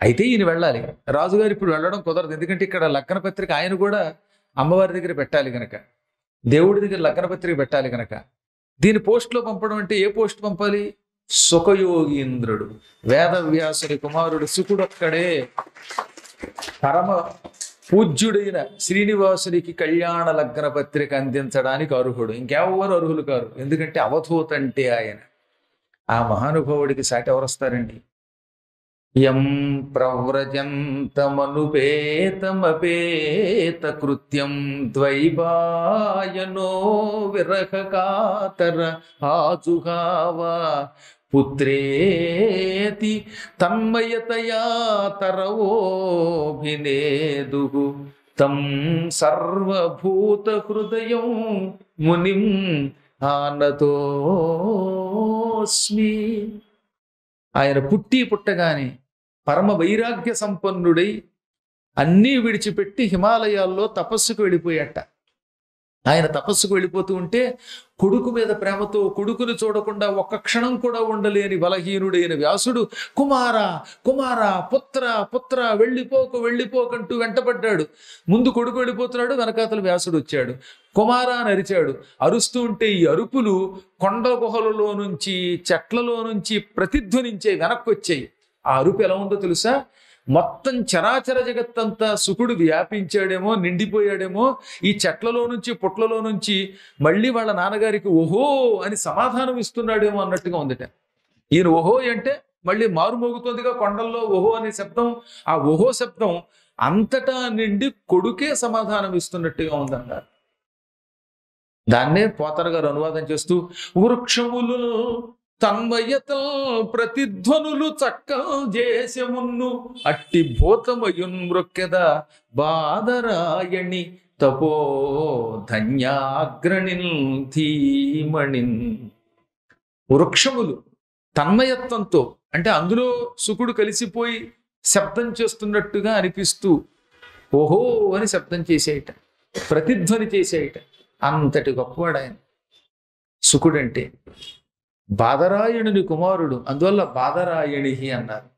అయితే ఈయన వెళ్ళాలి. రాజుగారు ఇప్పుడు వెళ్ళడం కుదరదు, ఎందుకంటే ఇక్కడ లగ్న పత్రిక ఆయన కూడా అమ్మవారి దగ్గర పెట్టాలి కనుక, దేవుడి దగ్గర లగ్న పత్రిక పెట్టాలి కనుక, దీని పోస్ట్లో పంపడం అంటే ఏ పోస్ట్ పంపాలి? సుఖయోగీంద్రుడు, వేదవ్యాసుని కుమారుడు సుకుడు అక్కడే పరమ పూజ్యుడైన శ్రీనివాసునికి కళ్యాణ లగ్న పత్రిక అందించడానికి అర్హుడు. ఇంకెవరు అర్హులు కారు, ఎందుకంటే అవధూత అంటే ఆయన. ఆ మహానుభావుడికి సాటి ఎవరొస్తారండి? యం ప్రవ్రజంతమనుపేతమపేత కృత్యం ద్వైపాయనో విరహకాతర ఆజుహావా పుత్రేతి తన్మయతయా తరవోభినేదు తం సర్వభూత హృదయం మునిం ఆనతోస్మి. ఆయన పుట్టగానే పరమ వైరాగ్య సంపన్నుడై అన్నీ విడిచిపెట్టి హిమాలయాల్లో తపస్సుకు వెళ్ళిపోయాట. ఆయన తపస్సుకు వెళ్ళిపోతూ ఉంటే కొడుకు మీద ప్రేమతో కొడుకును చూడకుండా ఒక్క క్షణం కూడా ఉండలేని బలహీనుడైన వ్యాసుడు, కుమారా కుమారా, పుత్ర పుత్ర, వెళ్ళిపోకంటూ వెంటపడ్డాడు. ముందు కొడుకు వెళ్ళిపోతున్నాడు, వెనకాతల వ్యాసుడు వచ్చాడు. కుమారా అని అరిచాడు. అరుస్తూ ఉంటే ఈ అరుపులు కొండ గుహలలో నుంచి, చెట్లలో నుంచి ప్రతిధ్వనించే వెనక్కి వచ్చాయి. ఆ అరుపు ఎలా ఉందో తెలుసా? మొత్తం చరాచర జగత్తంతా సుకుడు వ్యాపించాడేమో, నిండిపోయాడేమో. ఈ చెట్లలో నుంచి, పుట్లలో నుంచి మళ్ళీ వాళ్ళ నాన్నగారికి ఓహో అని సమాధానం ఇస్తున్నాడేమో అన్నట్టుగా ఉందిట. ఈయన ఓహో అంటే మళ్ళీ మారుమోగుతోందిగా కొండల్లో ఓహో అనే శబ్దం. ఆ ఓహో శబ్దం అంతటా నిండి కొడుకే సమాధానం ఇస్తున్నట్టుగా ఉందన్నారు. దాన్నే పోతన గారు అనువాదం చేస్తూ, వృక్షములు తన్మయత ప్రతిధ్వనులు చక్కం చేసెమున్ను అట్టి భూతమయున్ మృక్కెద బాదరాయణి తపో ధన్యాగ్రణిన్ ధీమణిన్. వృక్షములు తన్మయత్వంతో, అంటే అందులో సుకుడు కలిసిపోయి శబ్దం చేస్తున్నట్టుగా అనిపిస్తూ ఓహో అని శబ్దం చేసేయట, ప్రతిధ్వని చేసేయట. అంతటి గొప్పవాడు ఆయన శుకుడంటే. బాదరాయణుని కుమారుడు, అందువల్ల బాదరాయణి అన్నారు.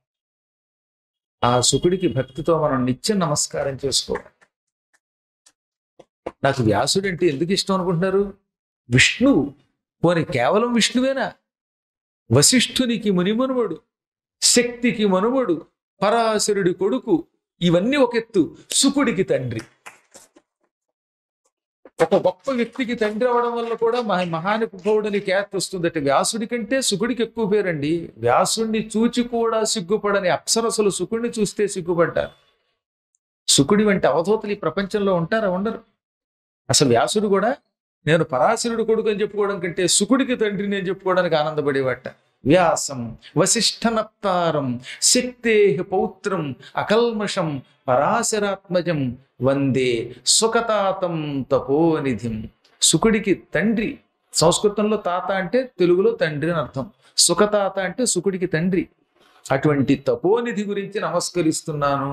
ఆ శుకుడికి భక్తితో మనం నిత్యం నమస్కారం చేసుకోవాలి. నాకు వ్యాసుడంటే ఎందుకు ఇష్టం అనుకుంటున్నారు? విష్ణువు, పోనీ కేవలం విష్ణువేనా? వశిష్ఠునికి మునిమనుమడు, శక్తికి మనుమడు, పరాశరుడి కొడుకు, ఇవన్నీ ఒక ఎత్తు. శుకుడికి తండ్రి. ఒక గొప్ప వ్యక్తికి తండ్రి అవడం వల్ల కూడా మహానుభావుడని ఖ్యాతి వస్తుందట. వ్యాసుడి కంటే శుకుడికి ఎక్కువ పేరండి. వ్యాసుడిని చూచి కూడా సిగ్గుపడని అప్సరసలు శుకుడిని చూస్తే సిగ్గుపడ్డారు. శుకుడి వంటి అవధూతలు ఈ ప్రపంచంలో ఉంటారా? ఉండరు. అసలు వ్యాసుడు కూడా నేను పరాశరుడు కొడుకు అని చెప్పుకోవడం కంటే శుకుడికి తండ్రి నేను చెప్పుకోవడానికి ఆనందపడేవాట. వ్యాసం వశిష్ఠనప్తారం శక్తే పౌత్రం అకల్మషం పరాశరాత్మజం వందే సుఖతాతం తపోనిధిం. శుకుడికి తండ్రి, సంస్కృతంలో తాత అంటే తెలుగులో తండ్రి అని అర్థం. సుఖతాత అంటే శుకుడికి తండ్రి. అటువంటి తపోనిధి గురించి నమస్కరిస్తున్నాను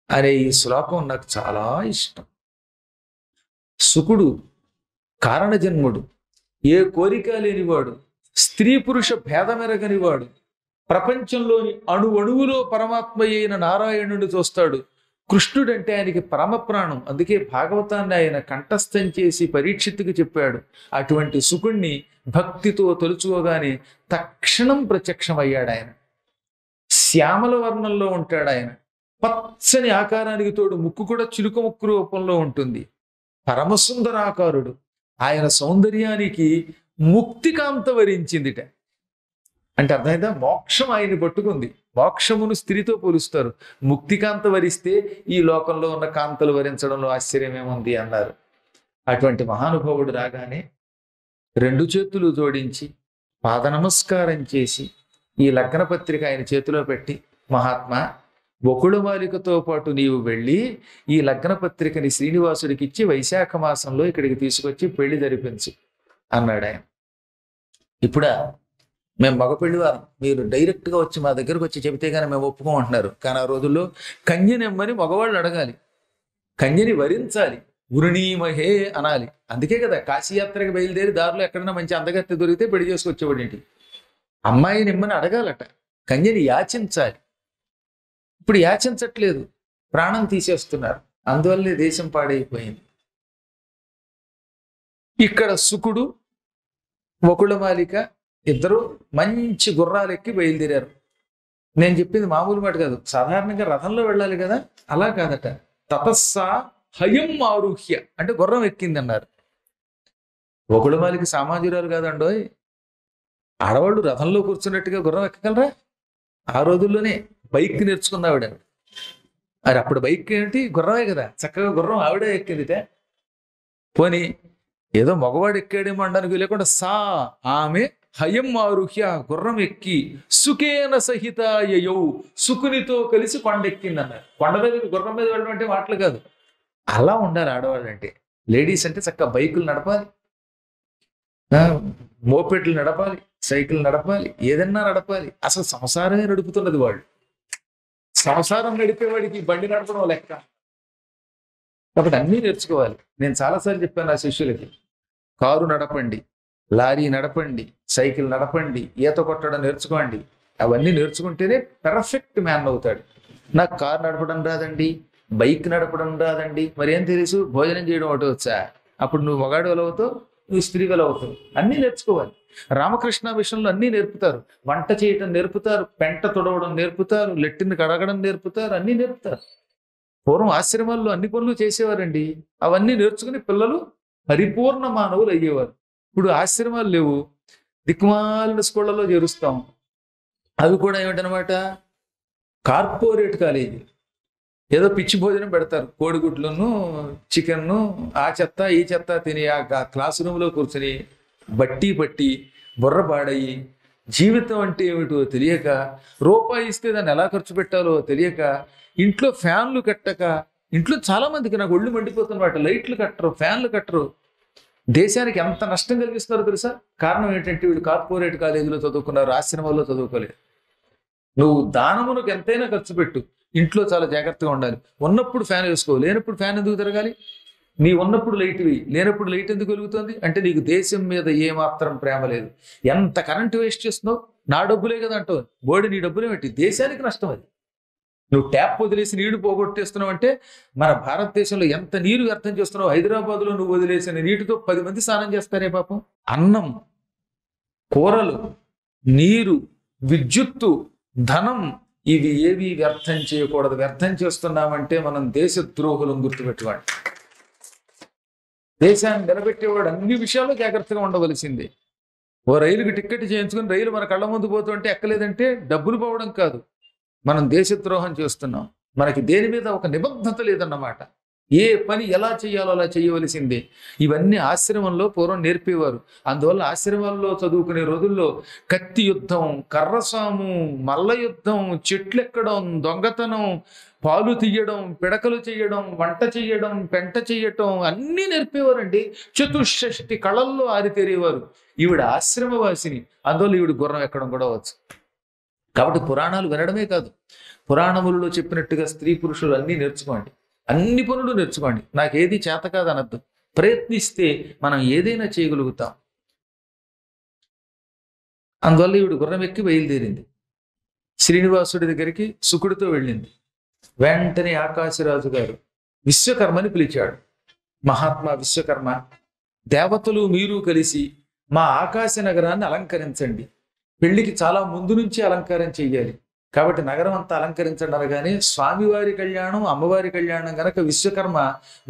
అనే ఈ శ్లోకం నాకు చాలా ఇష్టం. శుకుడు కారణజన్ముడు, ఏ కోరిక లేనివాడు, స్త్రీ పురుష భేదమెరగనివాడు, ప్రపంచంలోని అణువణువులో పరమాత్మ అయిన నారాయణుడిని చూస్తాడు. కృష్ణుడంటే ఆయనకి పరమప్రాణం. అందుకే భాగవతాన్ని ఆయన కంఠస్థం చేసి పరీక్షిత్తుకు చెప్పాడు. అటువంటి శుకుణ్ణి భక్తితో తలుచుకోగానే తక్షణం ప్రత్యక్షమయ్యాడు ఆయన. శ్యామల వర్ణంలో ఉంటాడు ఆయన. పచ్చని ఆకారానికి తోడు ముక్కు కూడా చిలుక ముక్కు రూపంలో ఉంటుంది. పరమసుందరాకారుడు. ఆయన సౌందర్యానికి ముక్తికాంత వరించిందిట. అంటే అర్థమైందా? మోక్షం ఆయన్ని పట్టుకుంది. మోక్షమును స్త్రీతో పోలుస్తారు. ముక్తికాంత వరిస్తే ఈ లోకంలో ఉన్న కాంతలు వరించడంలో ఆశ్చర్యమేముంది అన్నారు. అటువంటి మహానుభావుడు రాగానే రెండు చేతులు జోడించి పాద నమస్కారం చేసి ఈ లగ్న పత్రిక ఆయన చేతిలో పెట్టి, మహాత్మా బకుళమాలికతో పాటు నీవు వెళ్ళి ఈ లగ్న పత్రికని శ్రీనివాసుడికి ఇచ్చి వైశాఖ మాసంలో ఇక్కడికి తీసుకొచ్చి పెళ్లి జరిపించు అన్నాడు ఆయన. ఇప్పుడా మేము మగపెళ్లి వారం, మీరు డైరెక్ట్గా వచ్చి మా దగ్గరకు వచ్చి చెబితే కానీ మేము ఒప్పుకోమంటున్నారు. కానీ ఆ రోజుల్లో కన్యనెమ్మని మగవాళ్ళు అడగాలి, కన్యని వరించాలి, ఉరుణీమహే అనాలి. అందుకే కదా కాశీయాత్రకి బయలుదేరి దారిలో ఎక్కడైనా మంచి అందగత్తె దొరికితే పెళ్లి చేసుకొచ్చేవాడేంటి. అమ్మాయిని ఇమ్మని అడగాలట, కన్యని యాచించాలి. ఇప్పుడు యాచించట్లేదు, ప్రాణం తీసేస్తున్నారు. అందువల్లే దేశం పాడైపోయింది. ఇక్కడ శుకుడు వకుళమాలిక ఇద్దరు మంచి గుర్రాలు ఎక్కి బయలుదేరారు. నేను చెప్పింది మామూలు మాట కాదు, సాధారణంగా రథంలో వెళ్ళాలి కదా, అలా కాదట. తతస్సా హయం ఆరుహ్య అంటే గుర్రం ఎక్కింది అన్నారు. వకుళమాలిక సామాన్యురాలు కాదండోయ్. ఆడవాళ్ళు రథంలో కూర్చున్నట్టుగా గుర్రం ఎక్కగలరా? ఆ రోజుల్లోనే బైక్ నేర్చుకున్నావిడ. మరి అప్పుడు బైక్ ఏంటి, గుర్రమే కదా, చక్కగా గుర్రం ఆవిడే ఎక్కిందిట. పోనీ ఏదో మగవాడు ఎక్కాడేమో అనడానికి లేకుండా సా ఆమె హయం ఆరుహ్య గుర్రం ఎక్కి సుఖేన సహిత యయౌ సుకునితో కలిసి కొండెక్కింది అన్నారు. కొండ మీద గుర్రం మీద వెళ్ళడం అంటే మాటలు కాదు, అలా ఉండాలి ఆడవాళ్ళు అంటే. లేడీస్ అంటే చక్కగా బైకులు నడపాలి, మోపెట్లు నడపాలి, సైకిల్ నడపాలి, ఏదన్నా నడపాలి. అసలు సంసారమే నడుపుతున్నది వాళ్ళు. సంసారం నడిపేవాడికి బండి నడపడం లెక్క. కాబట్టి అన్నీ నేర్చుకోవాలి. నేను చాలాసార్లు చెప్పాను నా శిష్యులకి, కారు నడపండి, లారీ నడపండి, సైకిల్ నడపండి, ఈత కొట్టడం నేర్చుకోండి. అవన్నీ నేర్చుకుంటేనే పెర్ఫెక్ట్ మ్యాన్ అవుతాడు. నాకు కారు నడపడం రాదండి, బైక్ నడపడం రాదండి, మరి ఏం తెలుసు, భోజనం చేయడం ఒకటి వచ్చా, అప్పుడు నువ్వు మగాడు వెలవుతావు, నువ్వు స్త్రీ వెలవుతావు. అన్నీ నేర్చుకోవాలి. రామకృష్ణ మిషన్లో అన్నీ నేర్పుతారు. వంట చేయటం నేర్పుతారు, పెంట తొడవడం నేర్పుతారు, లెట్టిని కడగడం నేర్పుతారు, అన్నీ నేర్పుతారు. పూర్వం ఆశ్రమాల్లో అన్ని పనులు చేసేవారండి. అవన్నీ నేర్చుకుని పిల్లలు పరిపూర్ణ మానవులు అయ్యేవారు. ఇప్పుడు ఆశ్రమాలు లేవు, దిక్కుమాలిన స్కూళ్ళలో చేరుస్తాం. అవి కూడా ఏమిటనమాట, కార్పొరేట్ కాలేజీ. ఏదో పిచ్చి భోజనం పెడతారు, కోడిగుడ్లను చికెన్ను, ఆ చెత్త ఈ చెత్త తిని ఆ క్లాస్ రూమ్లో కూర్చొని బట్టి బుర్ర పాడయి, జీవితం అంటే ఏమిటో తెలియక, రూపాయి ఇస్తే దాన్ని ఎలా ఖర్చు పెట్టాలో తెలియక, ఇంట్లో ఫ్యాన్లు కట్టక, ఇంట్లో చాలా మందికి నాకు ఒళ్ళు మండిపోతున్నమాట, లైట్లు కట్టరు, ఫ్యాన్లు కట్టరు. దేశానికి ఎంత నష్టం కలిగిస్తున్నారో తెలుసా? కారణం ఏంటంటే వీళ్ళు కార్పొరేట్ కాలేజీలో చదువుకున్నారు, ఆశ్రమాల్లో చదువుకోలేదు. నువ్వు దానమునకు ఎంతైనా ఖర్చు పెట్టు, ఇంట్లో చాలా జాగ్రత్తగా ఉండాలి. ఉన్నప్పుడు ఫ్యాన్ వేసుకో, లేనప్పుడు ఫ్యాన్ ఎందుకు తిరగాలి? నీ ఉన్నప్పుడు లైట్ వేయి, లేనప్పుడు లైట్ ఎందుకు వెలుగుతుంది అంటే నీకు దేశం మీద ఏమాత్రం ప్రేమ లేదు. ఎంత కరెంటు వేస్ట్ చేస్తున్నావు, నా డబ్బులే కదా అంటావు. బోర్డు నీ డబ్బులే పెట్టి దేశానికి నష్టం అది. నువ్వు ట్యాప్ వదిలేసి నీళ్లు పోగొట్టేస్తున్నావు అంటే మన భారతదేశంలో ఎంత నీరు వ్యర్థం చేస్తున్నావు. హైదరాబాద్లో నువ్వు వదిలేసిన నీటితో 10 మంది స్నానం చేస్తారే పాపం. అన్నం, కూరలు, నీరు, విద్యుత్తు, ధనం ఇవి ఏవి వ్యర్థం చేయకూడదు. వ్యర్థం చేస్తున్నామంటే మనం దేశ ద్రోహులను గుర్తుపెట్టుకోండి. దేశాన్ని నిలబెట్టేవాడు అన్ని విషయాల్లో జాగ్రత్తగా ఉండవలసిందే. ఓ రైలుకి టికెట్ చేయించుకుని రైలు మన కళ్ళ ముందు పోతుంటే ఎక్కలేదంటే డబ్బులు పోవడం కాదు, మనం దేశద్రోహం చేస్తున్నాం. మనకి దేని మీద ఒక నిబద్ధత లేదన్నమాట. ఏ పని ఎలా చేయాలో అలా చేయవలసిందే. ఇవన్నీ ఆశ్రమంలో పూర్వం నేర్పేవారు. అందువల్ల ఆశ్రమాల్లో చదువుకునే రోజుల్లో కత్తి యుద్ధం, కర్రసాము, మల్ల యుద్ధం, చెట్లెక్కడం, దొంగతనం, పాలు తీయడం, పిడకలు చేయడం, వంట చేయడం, పెంట చేయటం అన్నీ నేర్పేవారండి. చతుషష్టి కళల్లో ఆరితేరేవారు. ఈవిడ ఆశ్రమవాసిని, అందువల్ల ఈవిడ గుర్రం ఎక్కడం కూడా వచ్చు. కాబట్టి పురాణాలు వినడమే కాదు, పురాణములలో చెప్పినట్టుగా స్త్రీ పురుషులు అన్నీ నేర్చుకోండి. అన్ని పనులు నేర్చుకోండి. నాకేది చేత కాదు అనద్దు. ప్రయత్నిస్తే మనం ఏదైనా చేయగలుగుతాం. అందువల్ల ఈవిడ గుర్రం ఎక్కి బయలుదేరింది. శ్రీనివాసుడి దగ్గరికి శుకుడితో వెళ్ళింది. వెంటనే ఆకాశరాజు గారు విశ్వకర్మని పిలిచాడు. మహాత్మా విశ్వకర్మ, దేవతలు మీరు కలిసి మా ఆకాశ నగరాన్ని అలంకరించండి. పెళ్లికి చాలా ముందు నుంచి అలంకారం చెయ్యాలి కాబట్టి నగరం అంతా అలంకరించండి అనగానే స్వామివారి కళ్యాణం, అమ్మవారి కళ్యాణం గనక విశ్వకర్మ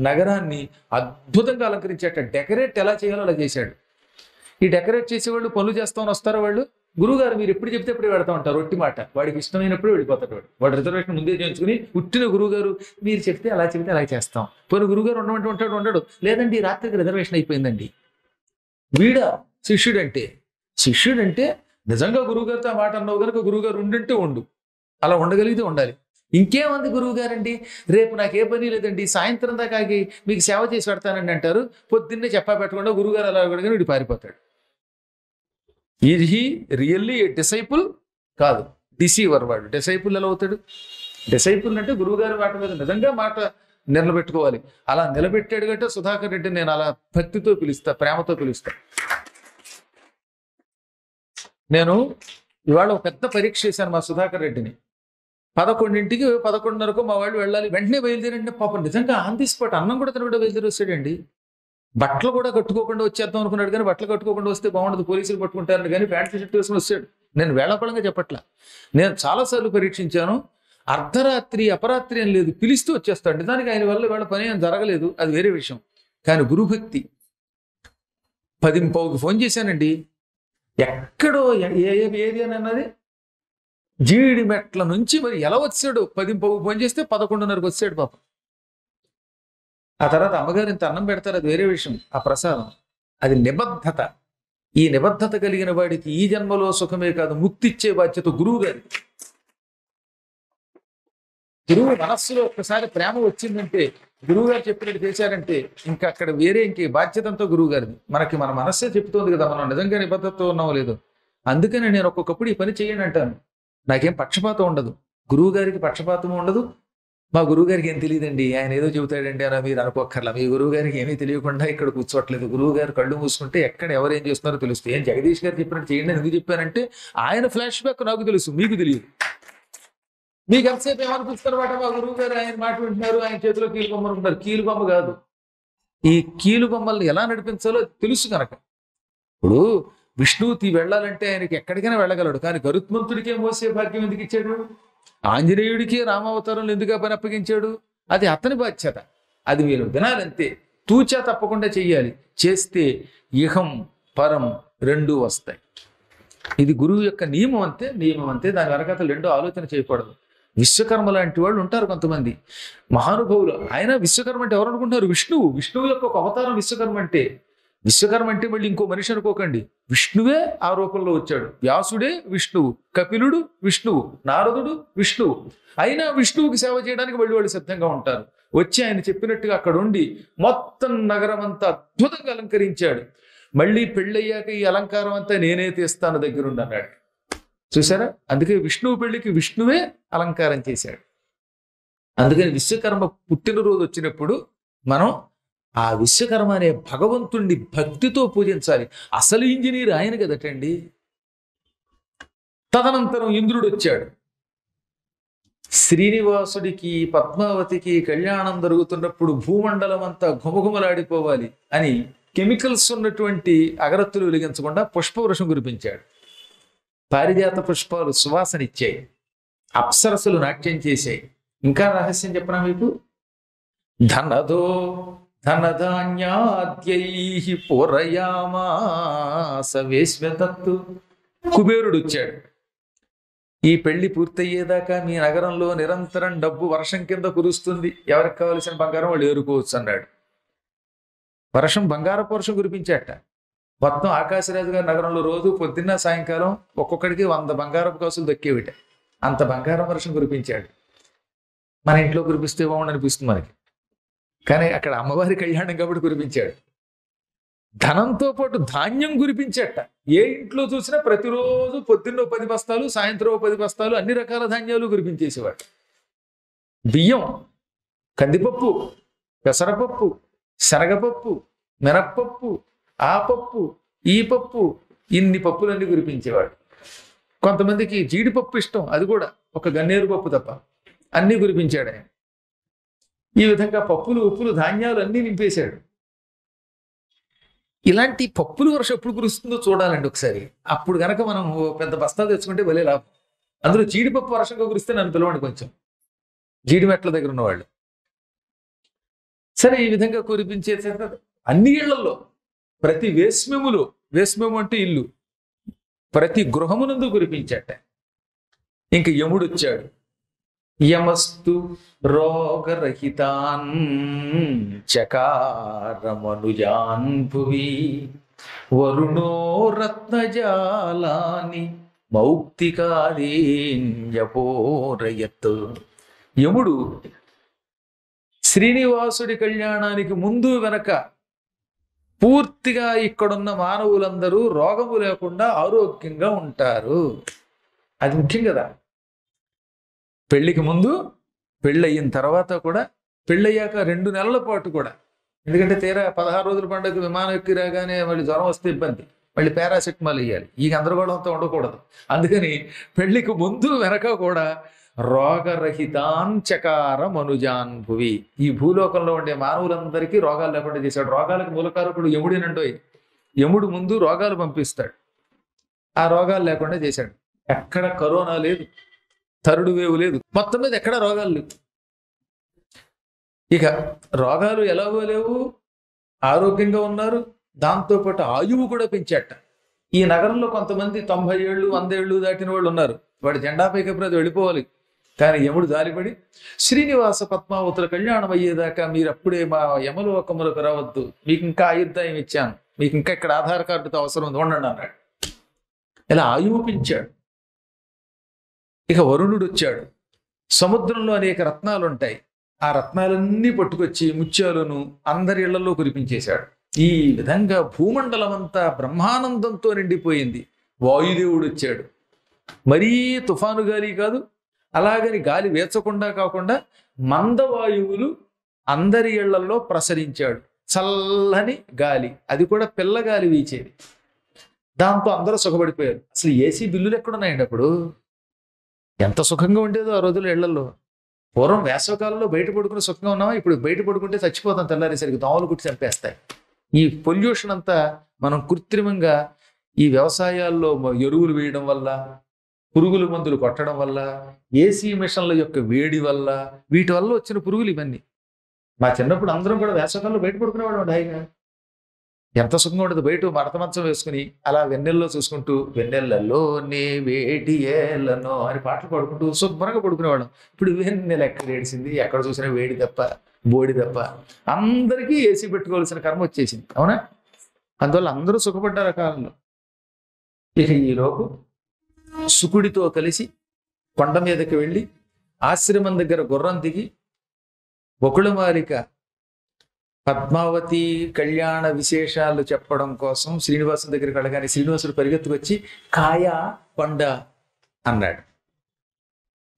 నగరాన్ని అద్భుతంగా అలంకరించాట. డెకరేట్ ఎలా చేయాలో అలా చేశాడు. ఈ డెకరేట్ చేసేవాళ్ళు పనులు చేస్తామని వస్తారో వాళ్ళు, గురువుగారు మీరు ఎప్పుడు చెప్తే ఎప్పుడు వెళ్తా ఉంటారు, ఒట్టి మాట. వాడికి ఇష్టమైనప్పుడు వెళ్ళిపోతాడు. వాడు రిజర్వేషన్ ముందే చేయించుకుని పుట్టిన గురువుగారు మీరు చెప్తే అలా చేస్తాం. పోనీ గురువుగారు ఉండమంటే ఉండడు. లేదండి రాత్రికి రిజర్వేషన్ అయిపోయిందండి. వీడా శిష్యుడంటే నిజంగా గురువుగారితో ఆ మాట అన్నావు కనుక గురువుగారు ఉండంటే ఉండు, అలా ఉండగలిగితే ఉండాలి. ఇంకేమంది గురువుగారండి, రేపు నాకు ఏ పని లేదండి, సాయంత్రం దాకా మీకు సేవ చేసి పెడతానండి అంటారు. పొద్దున్నే చెప్పా పెట్టకుండా గురువుగారు అలా అడగగానే వీడు పారిపోతాడు. Is he really A disciple? కాదు, డిసీవర్. వాడు డిసైపుల్ ఎలా అవుతాడు? డిసైపుల్ అంటే గురువుగారి మాట మీద నిజంగా మాట నిలబెట్టుకోవాలి. అలా నిలబెట్టాడు కంటే సుధాకర్ రెడ్డి నేను అలా భక్తితో పిలుస్తా, ప్రేమతో పిలుస్తా. నేను ఇవాళ ఒక పెద్ద పరీక్ష చేశాను మా సుధాకర్ రెడ్డిని. 11ంటికి 11:30కు మా వాళ్ళు వెళ్ళాలి. వెంటనే బయలుదేరండి. పాపం నిజంగా ఆన్ ది స్పాట్ అన్నం కూడా తినకుండా బయలుదేరి వస్తాడండి. బట్టలు కూడా కట్టుకోకుండా వచ్చేద్దాం అనుకున్నాడు, కానీ బట్టలు కట్టుకోకుండా వస్తే బాగుండదు, పోలీసులు పట్టుకుంటారని. కానీ ప్యాంట్ షర్ట్ వేసుకుని వస్తాడు. నేను వేళాపళంగా చెప్పట్లా, నేను చాలాసార్లు పరీక్షించాను. అర్ధరాత్రి అపరాత్రి అని లేదు, పిలిస్తూ వచ్చేస్తాడు. దానికి ఆయన వల్ల వేళ పని ఏం జరగలేదు, అది వేరే విషయం. కానీ గురుభక్తి. 10:15కి ఫోన్ చేశానండి. ఎక్కడో ఏది అని అన్నది జీడి మెట్ల నుంచి మరి ఎలా వచ్చాడు. 10:15కి ఫోన్ చేస్తే 11:30కి వచ్చాడు పాపం. ఆ తర్వాత అమ్మగారు ఇంత అన్నం పెడతారు, అది వేరే విషయం. ఆ ప్రసాదం అది నిబద్ధత. ఈ నిబద్ధత కలిగిన వాడికి ఈ జన్మలో సుఖమే కాదు, ముక్తి ఇచ్చే బాధ్యత గురువు గారి. గురువు మనస్సులో ఒక్కసారి ప్రేమ వచ్చిందంటే, గురువు గారు చెప్పినట్టు చేశారంటే ఇంకా అక్కడ వేరే ఇంకే బాధ్యత అంతా గురువు గారిది. మనకి మన మనస్సే చెప్తోంది కదా మనం నిజంగా నిబద్ధతతో ఉన్నామో లేదో. అందుకని నేను ఒక్కొక్కప్పుడు ఈ పని చేయండి అంటాను. నాకేం పక్షపాతం ఉండదు, గురువు గారికి పక్షపాతం ఉండదు. మా గురువు గారికి ఏం తెలియదండి, ఆయన ఏదో చెబుతాడండి అని మీరు అనుకోక్కర్లా. మీ గురువు గారికి ఏమీ తెలియకుండా ఇక్కడ కూర్చోట్లేదు. గురువు గారు కళ్ళు మూసుకుంటే ఎక్కడ ఎవరు ఏం చేస్తున్నారో తెలుస్తుంది. ఏం జగదీష్ గారు చెప్పినట్టు చేయండి అని ఎందుకు చెప్పారంటే ఆయన ఫ్లాష్ బ్యాక్ నాకు తెలుసు, మీకు తెలియదు. మీకు ఎంతసేపు ఏమనిపిస్తారన్నమాట, మా గురువు గారు ఆయన మాట వింటున్నారు, ఆయన చేతిలో కీలు బొమ్మలు ఉంటారు. కీలు బొమ్మ కాదు, ఈ కీలు బొమ్మల్ని ఎలా నడిపించాలో తెలుసు కనుక. ఇప్పుడు విష్ణువుతి వెళ్ళాలంటే ఆయనకి ఎక్కడికైనా వెళ్ళగలడు, కానీ గరుత్మంతుడికే మోసే భాగ్యం ఎందుకు ఇచ్చాడు? ఆంజనేయుడికి రామావతారంలో ఎందుకు పని అప్పగించాడు? అది అతని బాధ్యత. అది మీరు వినాలంతే, తూచా తప్పకుండా చెయ్యాలి. చేస్తే ఇహం పరం రెండూ వస్తాయి. ఇది గురువు యొక్క నియమం అంతే. దాని వెనకాతలు రెండో ఆలోచన చేయకూడదు. విశ్వకర్మ లాంటి వాళ్ళు ఉంటారు కొంతమంది మహానుభావులు. ఆయన విశ్వకర్మ అంటే ఎవరు అనుకుంటున్నారు? విష్ణువు యొక్క ఒక అవతారం విశ్వకర్మ అంటే. విశ్వకర్మ అంటే మళ్ళీ ఇంకో మనిషి అనుకోకండి, విష్ణువే ఆ రూపంలో వచ్చాడు. వ్యాసుడే విష్ణువు, కపిలుడు విష్ణువు, నారదుడు విష్ణువు. అయినా విష్ణువుకి సేవ చేయడానికి మళ్ళీ వాళ్ళు సిద్ధంగా ఉంటారు. వచ్చి ఆయన చెప్పినట్టుగా అక్కడ ఉండి మొత్తం నగరం అంతా అద్భుతంగా అలంకరించాడు. మళ్ళీ పెళ్ళయ్యాక ఈ అలంకారం అంతా నేనే తీస్తాను దగ్గరుండి అన్నాడు. చూసారా? అందుకే విష్ణువు పెళ్లికి విష్ణువే అలంకారం చేశాడు. అందుకని విశ్వకర్మ పుట్టినరోజు వచ్చినప్పుడు మనం ఆ విశ్వకర్మ అనే భగవంతుణ్ణి భక్తితో పూజించాలి. అసలు ఇంజనీర్ ఆయన కదటండి. తదనంతరం ఇంద్రుడు వచ్చాడు. శ్రీనివాసుడికి పద్మావతికి కళ్యాణం జరుగుతున్నప్పుడు భూమండలం అంతా ఘుమఘుమలాడిపోవాలి అని కెమికల్స్ ఉన్నటువంటి అగరత్తులు వెలిగించకుండా పుష్పవృషం కురిపించాడు. పారిజాత పుష్పాలు సువాసనిచ్చాయి. అప్సరసులు నాట్యం చేశాయి. ఇంకా రహస్యం చెప్పనా మీకు? ధనదో ధనధాన్యాద్యై పూరయామాస వేశ్వతత్తు. కుబేరుడు వచ్చాడు. ఈ పెళ్లి పూర్తయ్యేదాకా మీ నగరంలో నిరంతరం డబ్బు వర్షం కింద కురుస్తుంది, ఎవరికి కావలసిన బంగారం వాళ్ళు ఏరుకోవచ్చు అన్నాడు. వర్షం బంగారపు వర్షం కురిపించాట. మొత్తం ఆకాశరాజు గారి నగరంలో రోజు పొద్దున్న సాయంకాలం ఒక్కొక్కడికి 100 బంగారపు కాసులు దక్కేవిట. అంత బంగారం వర్షం కురిపించాడు. మన ఇంట్లో కురిపిస్తే బాగుండనిపిస్తుంది మనకి, కానీ అక్కడ అమ్మవారి కళ్యాణం కాబట్టి కురిపించాడు. ధనంతో పాటు ధాన్యం కురిపించాట. ఏ ఇంట్లో చూసినా ప్రతిరోజు పొద్దున్న 10 బస్తాలు, సాయంత్రం 10 బస్తాలు అన్ని రకాల ధాన్యాలు కురిపించేసేవాడు. బియ్యం, కందిపప్పు, పెసరపప్పు, శనగపప్పు, మినప్పప్పు, ఆ పప్పు, ఈ పప్పు, ఇన్ని పప్పులన్నీ కురిపించేవాడు. కొంతమందికి జీడిపప్పు ఇష్టం, అది కూడా ఒక గన్నేరు పప్పు తప్ప అన్నీ కురిపించాడు ఆయన. ఈ విధంగా పప్పులు, ఉప్పులు, ధాన్యాలు అన్నీ నింపేశాడు. ఇలాంటి పప్పులు వర్షం ఎప్పుడు కురుస్తుందో చూడాలండి ఒకసారి. అప్పుడు కనుక మనం పెద్ద బస్తాలు తెచ్చుకుంటే భలే లాభం. అందులో జీడిపప్పు వర్షంగా కురిస్తే నన్ను పిలవండి కొంచెం, జీడి మెట్ల దగ్గర ఉన్నవాళ్ళు. సరే, ఈ విధంగా కురిపించే అన్ని ఇళ్లలో, ప్రతి వేశ్మములో, వేశ్మము అంటే ఇల్లు, ప్రతి గృహమునందు కురిపించాట. ఇంక యముడు వచ్చాడు. యమస్తు రోగరహితాన్ చకారమనుజాన్ భువి వరుణో రత్నజాలాని మౌక్తికాదేన్యపోరయత్. యముడు శ్రీనివాసుడి కళ్యాణానికి ముందు వెనక పూర్తిగా ఇక్కడున్న మానవులందరూ రోగము లేకుండా ఆరోగ్యంగా ఉంటారు. అది ముఖ్యం కదా. పెళ్లికి ముందు, పెళ్ళయిన తర్వాత కూడా, పెళ్ళయ్యాక 2 నెలల పాటు కూడా. ఎందుకంటే తీరా 16 రోజుల పండుగ విమానం ఎక్కి రాగానే మళ్ళీ జ్వరం వస్తే ఇబ్బంది, మళ్ళీ పారాసెటమాల్ ఇవ్వాలి. ఈ గందరగోళంతో ఉండకూడదు. అందుకని పెళ్లికి ముందు వెనక కూడా రోగరహితాన్ చకార మనుజాన్ భువి. ఈ భూలోకంలో ఉండే మానవులందరికీ రోగాలు లేకుండా చేశాడు. రోగాలకు మూలకారకుడు యముడేనంటోయ్. యముడు ముందు రోగాలు పంపిస్తాడు, ఆ రోగాలు లేకుండా చేశాడు. ఎక్కడ కరోనా లేదు, థర్డ్ వేవ్ లేదు, మొత్తం మీద ఎక్కడ రోగాలు లేవు. ఇక రోగాలు ఎలాగో లేవు, ఆరోగ్యంగా ఉన్నారు. దాంతోపాటు ఆయువు కూడా పెంచాట. ఈ నగరంలో కొంతమంది 90 ఏళ్ళు 100 ఏళ్ళు దాటిన వాళ్ళు ఉన్నారు. వాడు జెండా పైకప్పుడు వెళ్ళిపోవాలి. కానీ యముడు జాలిపడి, శ్రీనివాస పద్మావతుల కళ్యాణం అయ్యేదాకా మీరు అప్పుడే మా యమలోకములకు రావద్దు, మీకు ఇంకా ఆయుర్దాయం ఇచ్చాను, మీకు ఇంకా ఇక్కడ ఆధార్ కార్డుతో అవసరం ఉంది, ఉండండి అన్నాడు. ఇలా ఆయువు పెంచాడు. ఇక వరుణుడు వచ్చాడు. సముద్రంలో అనేక రత్నాలు ఉంటాయి. ఆ రత్నాలన్నీ పట్టుకొచ్చి ముత్యాలను అందరి ఇళ్లలో కురిపించేశాడు. ఈ విధంగా భూమండలం అంతా బ్రహ్మానందంతో నిండిపోయింది. వాయుదేవుడు వచ్చాడు. మరీ తుఫాను గాలి కాదు, అలాగని గాలి వేచకుండా కాకుండా మందవాయువులు అందరి ఇళ్లలో ప్రసరించాడు. చల్లని గాలి, అది కూడా పిల్లగాలి వీచేది. దాంతో అందరూ సుఖపడిపోయారు. అసలు ఏసీ బిల్లులు ఎక్కడున్నాయండి అప్పుడు? ఎంత సుఖంగా ఉండేదో ఆ రోజుల్లో ఇళ్లలో. పూర్వం వేసవకాలంలో బయట పడుకుని సుఖంగా ఉన్నామా? ఇప్పుడు బయట పడుకుంటే చచ్చిపోతాం, తెల్లారేసరికి దోమలు కుట్టి చంపేస్తాయి. ఈ పొల్యూషన్ అంతా మనం కృత్రిమంగా ఈ వ్యవసాయాల్లో ఎరువులు వేయడం వల్ల, పురుగుల మందులు కొట్టడం వల్ల, ఏసీ మిషన్ల యొక్క వేడి వల్ల, వీటి వల్ల వచ్చిన పురుగులు ఇవన్నీ. మా చిన్నప్పుడు అందరం కూడా వేసవకాలంలో బయట పడుకునేవాడు హాయిగా. ఎంత సుఖంగా ఉండదు. బయట మడత మంచం వేసుకుని అలా వెన్నెల్లో చూసుకుంటూ, వెన్నెలలో నే వేడి ఏళ్ళనో అని పాటలు పాడుకుంటూ శుభ్రంగా పడుకునేవాళ్ళం. ఇప్పుడు వెన్నెల ఎక్కడ ఏడిసింది, ఎక్కడ చూసినా వేడి తప్ప, బోడి తప్ప. అందరికీ ఏసీ పెట్టుకోవాల్సిన కర్మ వచ్చేసింది, అవునా? అందువల్ల అందరూ సుఖపడ్డారు ఆ కాలంలో. ఇక ఈలోపు శుకుడితో కలిసి కొండ మీదకి వెళ్ళి ఆశ్రమం దగ్గర గుర్రం దిగి బకుళమాలిక పద్మావతి కళ్యాణ విశేషాలు చెప్పడం కోసం శ్రీనివాసుని దగ్గరికి వెళ్ళగానే శ్రీనివాసుడు పరిగెత్తుకొచ్చి కాయ కొండ అన్నాడు.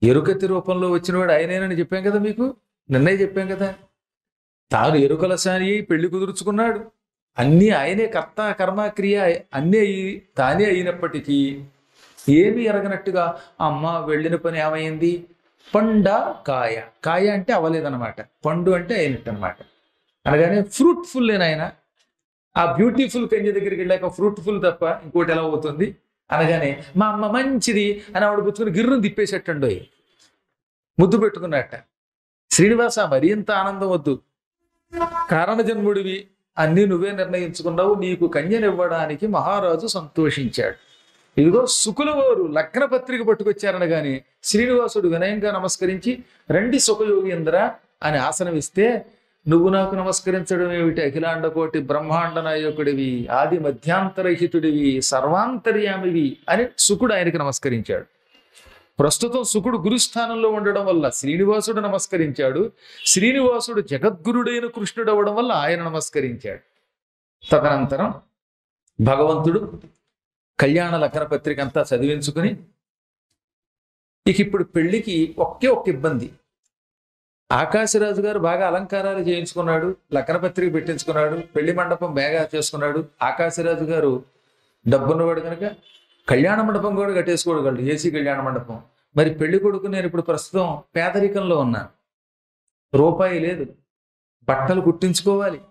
ఎరుకతి రూపంలో వచ్చినవాడు ఆయనేనని చెప్పాం కదా, మీకు నిన్నే చెప్పాం కదా. తాను ఎరుకలసాని అయి పెళ్లి కుదుర్చుకున్నాడు. అన్నీ ఆయనే కర్త కర్మ క్రియ అన్నీ తానే అయినప్పటికీ ఏమీ ఎరగనట్టుగా అమ్మ వెళ్ళిన పని ఏమైంది, పండ కాయ, కాయ అంటే అవ్వలేదన్నమాట, పండు అంటే అయినట్టు అనమాట. అనగానే ఫ్రూట్ఫుల్ ఆయన, ఆ బ్యూటిఫుల్ కన్య దగ్గరికి వెళ్ళాక ఫ్రూట్ఫుల్ తప్ప ఇంకోటి ఎలా అవుతుంది అనగానే మా అమ్మ మంచిది అని ఆవిడ పుచ్చుకుని గిర్రును తిప్పేసేటండు, ముద్దు పెట్టుకున్నట్ట. శ్రీనివాస మరి ఇంత ఆనందం వద్దు, కారణ జన్ముడివి, అన్నీ నువ్వే నిర్ణయించుకున్నావు, నీకు కన్యనివ్వడానికి మహారాజు సంతోషించాడు. ఇదిగో శుకుల వారు లగ్న పత్రిక పట్టుకొచ్చారని గాని శ్రీనివాసుడు వినయంగా నమస్కరించి రండి సుఖయోగీంద్ర అని ఆసనం ఇస్తే, నువ్వు నాకు నమస్కరించడం ఏమిటి, అఖిలాండ కోటి బ్రహ్మాండ నాయకుడివి, ఆది మధ్యాంతరహితుడివి, సర్వాంతర్యామివి అని శుకుడు ఆయనకి నమస్కరించాడు. ప్రస్తుతం శుకుడు గురుస్థానంలో ఉండడం వల్ల శ్రీనివాసుడు నమస్కరించాడు, శ్రీనివాసుడు జగద్గురుడైన కృష్ణుడు అవ్వడం వల్ల ఆయన నమస్కరించాడు. తదనంతరం భగవంతుడు కళ్యాణ లగ్న పత్రిక అంతా చదివించుకుని, ఇక ఇప్పుడు పెళ్లికి ఒకే ఒక్క ఇబ్బంది. ఆకాశరాజు గారు బాగా అలంకారాలు చేయించుకున్నాడు, లగ్న పత్రిక పెట్టించుకున్నాడు, పెళ్లి మండపం బాగా చేసుకున్నాడు. ఆకాశరాజు గారు డబ్బున్నవాడు కనుక కళ్యాణ మండపం కూడా కట్టేసుకోగలడు, ఏసీ కళ్యాణ మండపం. మరి పెళ్లి కొడుకు నేను ఇప్పుడు ప్రస్తుతం పేదరికంలో ఉన్నాను, రూపాయి లేదు, బట్టలు కుట్టించుకోవాలి,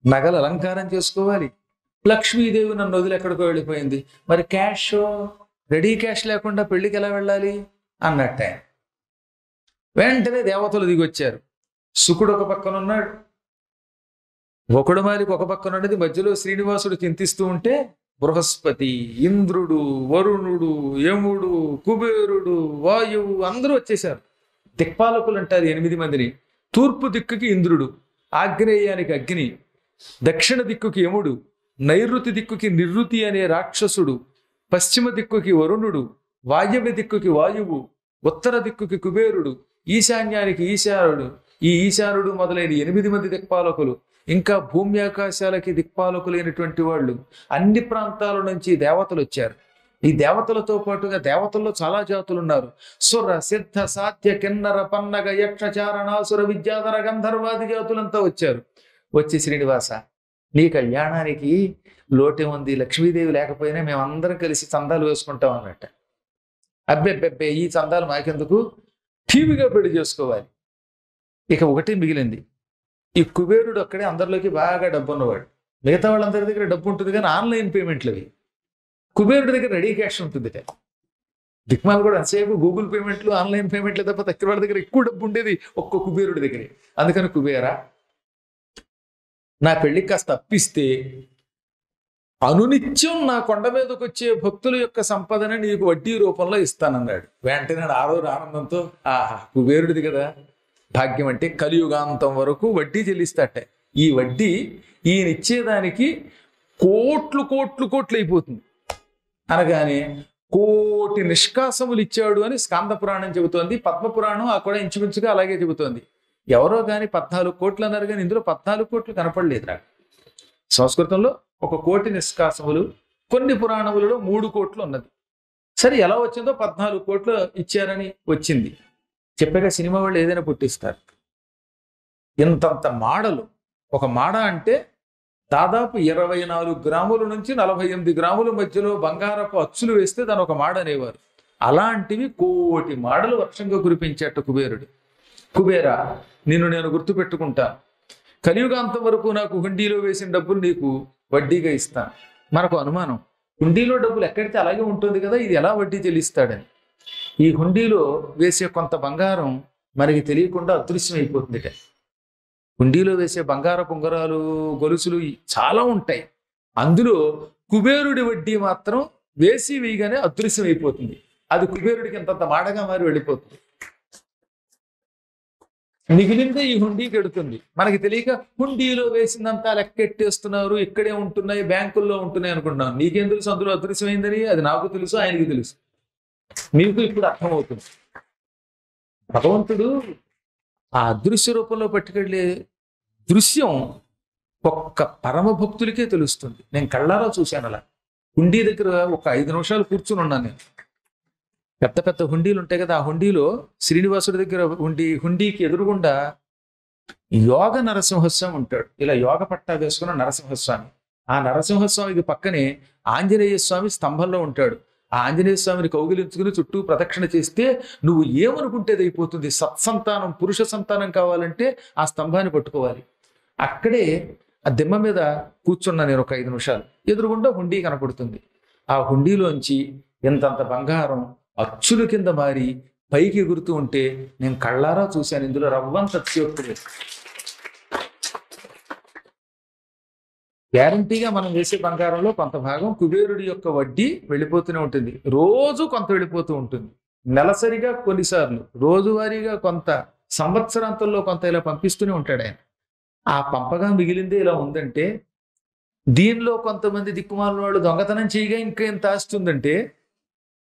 నగలు అలంకారం చేసుకోవాలి, లక్ష్మీదేవి నన్ను వదిలి ఎక్కడికో వెళ్ళిపోయింది, మరి క్యాష్ రెడీ క్యాష్ లేకుండా పెళ్లికి ఎలా వెళ్ళాలి అన్నట్టే. వెంటనే దేవతలు దిగొచ్చారు. శుకుడు ఒక పక్కన ఉన్నాడు, ఒకడు మాలికి ఒక పక్కన ఉన్నది, మధ్యలో శ్రీనివాసుడు చింతిస్తూ ఉంటే బృహస్పతి, ఇంద్రుడు, వరుణుడు, యముడు, కుబేరుడు, వాయువు అందరూ వచ్చేశారు. దిక్పాలకులు అంటారు 8 మందిని. తూర్పు దిక్కుకి ఇంద్రుడు, ఆగ్నేయానికి అగ్ని, దక్షిణ దిక్కుకి యముడు, నైరుతి దిక్కుకి నిర్రుతి అనే రాక్షసుడు, పశ్చిమ దిక్కుకి వరుణుడు, వాయవ్య దిక్కుకి వాయువు, ఉత్తర దిక్కుకి కుబేరుడు, ఈశాన్యానికి ఈశానుడు, ఈ ఈశానుడు మొదలైన 8 మంది దిక్పాలకులు, ఇంకా భూమి ఆకాశాలకి దిక్పాలకులైనటువంటి వాళ్ళు, అన్ని ప్రాంతాల నుంచి దేవతలు వచ్చారు. ఈ దేవతలతో పాటుగా దేవతల్లో చాలా జాతులు ఉన్నారు. సుర సిద్ధ సాధ్య కిన్నర పన్నగ యక్ష చారణాసుర విద్యాధర గంధర్వాది జాతులంతా వచ్చారు. వచ్చి శ్రీనివాస నీ కళ్యాణానికి లోటే ఉంది, లక్ష్మీదేవి లేకపోయినా మేమందరం కలిసి చందాలు వేసుకుంటాం అన్నట్ట. అబ్బెబ్బెబ్బే ఈ చందాలు మాకెందుకు, టీవీగా పెళ్లి చేసుకోవాలి. ఇక ఒకటి మిగిలింది, ఈ కుబేరుడు అక్కడే అందరిలోకి బాగా డబ్బు ఉన్నవాడు. మిగతా వాళ్ళందరి దగ్గర డబ్బు ఉంటుంది కానీ ఆన్లైన్ పేమెంట్లు అవి, కుబేరుడి దగ్గర రెడీ క్యాష్ ఉంటుంది. దిక్మాలు కూడా అంతసేపు గూగుల్ పేమెంట్లు ఆన్లైన్ పేమెంట్లు తప్ప తక్కువ వాళ్ళ దగ్గర ఎక్కువ డబ్బు ఉండేది ఒక్క కుబేరుడి దగ్గరే. అందుకని కుబేరా నా పెళ్లికి కాస్త అప్పిస్తే అనునిత్యం నా కొండ మీదకి వచ్చే భక్తుల యొక్క సంపదని నీకు వడ్డీ రూపంలో ఇస్తానన్నాడు. వెంటనే ఆరోజు ఆనందంతో ఆహా కుబేరుడిది కదా భాగ్యం, అంటే కలియుగాంతం వరకు వడ్డీ చెల్లిస్తాట. ఈ వడ్డీ ఈయన ఇచ్చేదానికి కోట్లు కోట్లు కోట్లు అయిపోతుంది అనగానే కోటి నిష్కాసములు ఇచ్చాడు అని స్కాంద పురాణం చెబుతోంది. పద్మపురాణం ఆ కూడా ఇంచుమించుగా అలాగే చెబుతోంది. ఎవరో కానీ 14 కోట్లు అన్నారు కానీ ఇందులో 14 కోట్లు కనపడలేదు నాకు. సంస్కృతంలో 1 కోటి నిష్కాసములు, కొన్ని పురాణములలో 3 కోట్లు ఉన్నది. సరే ఎలా వచ్చిందో 14 కోట్లు ఇచ్చారని వచ్చింది. చెప్పాక సినిమా వాళ్ళు ఏదైనా పుట్టిస్తారు. ఇంతంత మాడలు, ఒక మాడ అంటే దాదాపు 24 గ్రాముల నుంచి 48 గ్రాముల మధ్యలో బంగారపు అచ్చులు వేస్తే దాని ఒక మాడ అనేవారు. అలాంటివి 1 కోటి మాడలు వర్షంగా కురిపించేట కుబేరుడు. కుబేరా నిన్ను నేను గుర్తుపెట్టుకుంటాను, కలియుగాంతం వరకు నాకు హుండీలో వేసిన డబ్బులు నీకు వడ్డీగా ఇస్తాను. మనకు అనుమానం, హుండీలో డబ్బులు ఎక్కడితే అలాగే ఉంటుంది కదా, ఇది ఎలా వడ్డీ చెల్లిస్తాడని. ఈ హుండీలో వేసే కొంత బంగారం మనకి తెలియకుండా అదృశ్యం అయిపోతుంది. హుండీలో వేసే బంగార పొంగరాలు గొలుసులు చాలా ఉంటాయి, అందులో కుబేరుడి వడ్డీ మాత్రం వేసి వేయగానే అదృశ్యం అయిపోతుంది. అది కుబేరుడికి ఇంతంత మాడగా మారి వెళ్ళిపోతుంది. మిగిలిందే ఈ హుండీకి ఎడుతుంది. మనకి తెలియక హుండీలో వేసిందంతా లెక్కెట్టేస్తున్నారు, ఇక్కడే ఉంటున్నాయి, బ్యాంకుల్లో ఉంటున్నాయి అనుకుంటున్నాం. నీకేం తెలుసు అందులో అదృశ్యమైందని? అది నాకు తెలుసు, ఆయనకి తెలుసు, మీకు ఇప్పుడు అర్థమవుతుంది. భగవంతుడు ఆ అదృశ్య రూపంలో పట్టుకెళ్ళే దృశ్యం ఒక్క పరమ భక్తులకే తెలుస్తుంది. నేను కళ్ళారా చూశాను. అలా హుండీ దగ్గర ఒక 5 నిమిషాలు కూర్చుని ఉన్నాను నేను. పెద్ద పెద్ద హుండీలు ఉంటాయి కదా, ఆ హుండీలో శ్రీనివాసుడి దగ్గర హుండీకి ఎదురుగుండా యోగ నరసింహస్వామి ఉంటాడు. ఇలా యోగ పట్టా వేసుకున్న నరసింహస్వామి. ఆ నరసింహస్వామికి పక్కనే ఆంజనేయ స్వామి స్తంభంలో ఉంటాడు. ఆ ఆంజనేయ స్వామిని కౌగిలించుకుని చుట్టూ ప్రదక్షిణ చేస్తే నువ్వు ఏమనుకుంటే అది అయిపోతుంది. సత్సంతానం, పురుష సంతానం కావాలంటే ఆ స్తంభాన్ని పట్టుకోవాలి. అక్కడే ఆ దిమ్మ మీద కూర్చున్నా నేను ఒక 5 నిమిషాలు. ఎదురుగుండా హుండీ కనపడుతుంది. ఆ హుండీలోంచి ఇంతంత బంగారం అచ్చుల కింద మారి పైకి ఎగురుతూ ఉంటే నేను కళ్ళారా చూశాను. ఇందులో రవ్వంత అతిశయోక్తి లేదు. గ్యారంటీగా మనం వేసే బంగారంలో కొంత భాగం కుబేరుడి యొక్క వడ్డీ వెళ్ళిపోతూనే ఉంటుంది. రోజు కొంత వెళ్ళిపోతూ ఉంటుంది. నెలసరిగా కొన్నిసార్లు, రోజువారీగా కొంత, సంవత్సరాంతంలో కొంత ఇలా పంపిస్తూనే ఉంటాడు ఆయన. ఆ పంపగా మిగిలిందే ఇలా ఉందంటే, దీనిలో కొంతమంది దిక్కుమాలిన వాళ్ళు దొంగతనం చేయగా ఇంకా ఎంత ఆస్తుందంటే,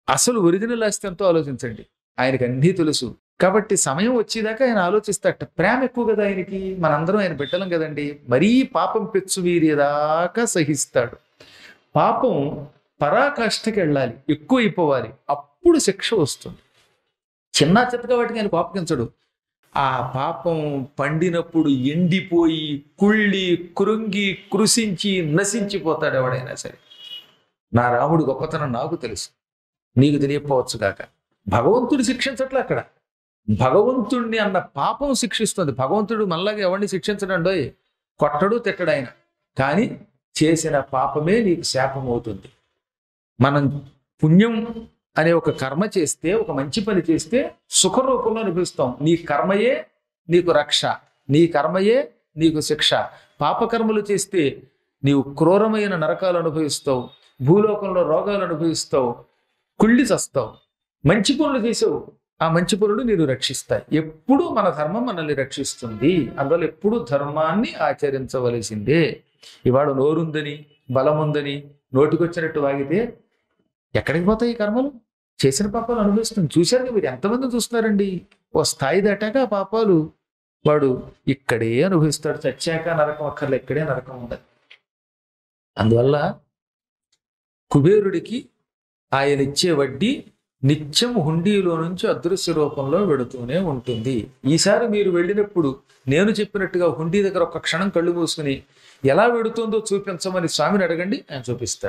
అసలు ఒరిజినల్ ఆస్తి ఎంతో ఆలోచించండి. ఆయనకి అన్నీ తెలుసు. కాబట్టి సమయం వచ్చేదాకా ఆయన ఆలోచిస్తాట. ప్రేమ ఎక్కువ కదా ఆయనకి, మనందరం ఆయన బిడ్డలం కదండి. మరీ పాపం పెచ్చు వీరేదాకా సహిస్తాడు. పాపం పరాకాష్ఠకి వెళ్ళాలి, ఎక్కువ అయిపోవాలి, అప్పుడు శిక్ష వస్తుంది. చిన్న చిత్తగా వాటికి ఆయన కోపగించడు. ఆ పాపం పండినప్పుడు ఎండిపోయి కుళ్ళి కృంగి కృషించి నశించిపోతాడు ఎవడైనా సరే. నా రాముడు గొప్పతనం నాకు తెలుసు, నీకు తెలియకపోవచ్చు కాక. భగవంతుడు శిక్షించట్లే అక్కడ, భగవంతుడిని అన్న పాపం శిక్షిస్తుంది. భగవంతుడు మనలాగా ఎవరిని శిక్షించడండోయ్, కొట్టడు తిట్టడు ఆయన. కానీ చేసిన పాపమే నీకు శాపం అవుతుంది. మనం పుణ్యం అనే ఒక కర్మ చేస్తే, ఒక మంచి పని చేస్తే సుఖ రూపంలో అనుభవిస్తాం. నీ కర్మయే నీకు రక్ష, నీ కర్మయే నీకు శిక్ష. పాపకర్మలు చేస్తే నీవు క్రూరమైన నరకాలు అనుభవిస్తావు, భూలోకంలో రోగాలు అనుభవిస్తావు, కుళ్ళి చస్తావు. మంచి పనులు చేసావు, ఆ మంచి పనులు నేను రక్షిస్తాయి. ఎప్పుడు మన ధర్మం మనల్ని రక్షిస్తుంది. అందువల్ల ఎప్పుడు ధర్మాన్ని ఆచరించవలసిందే. ఇవాడు నోరుందని, బలముందని నోటికొచ్చినట్టు వాగితే ఎక్కడికి పోతాయి ఈ కర్మలు? చేసిన పాపాలు అనుభవిస్తుంది. చూశారు మీరు ఎంతమంది చూస్తున్నారండి. ఓ స్థాయి దాటాక ఆ పాపాలు వాడు ఇక్కడే అనుభవిస్తాడు. చచ్చాక నరకం అక్కర్లే, ఇక్కడే నరకం ఉండదు. అందువల్ల కుబేరుడికి ఆయన ఇచ్చే వడ్డీ నిత్యం హుండీలో నుంచి అదృశ్య రూపంలో వెడుతూనే ఉంటుంది. ఈసారి మీరు వెళ్ళినప్పుడు నేను చెప్పినట్టుగా హుండీ దగ్గర ఒక్క క్షణం కళ్ళు మూసుకుని ఎలా వెడుతుందో చూపించమని స్వామిని అడగండి, ఆయన చూపిస్తాడు.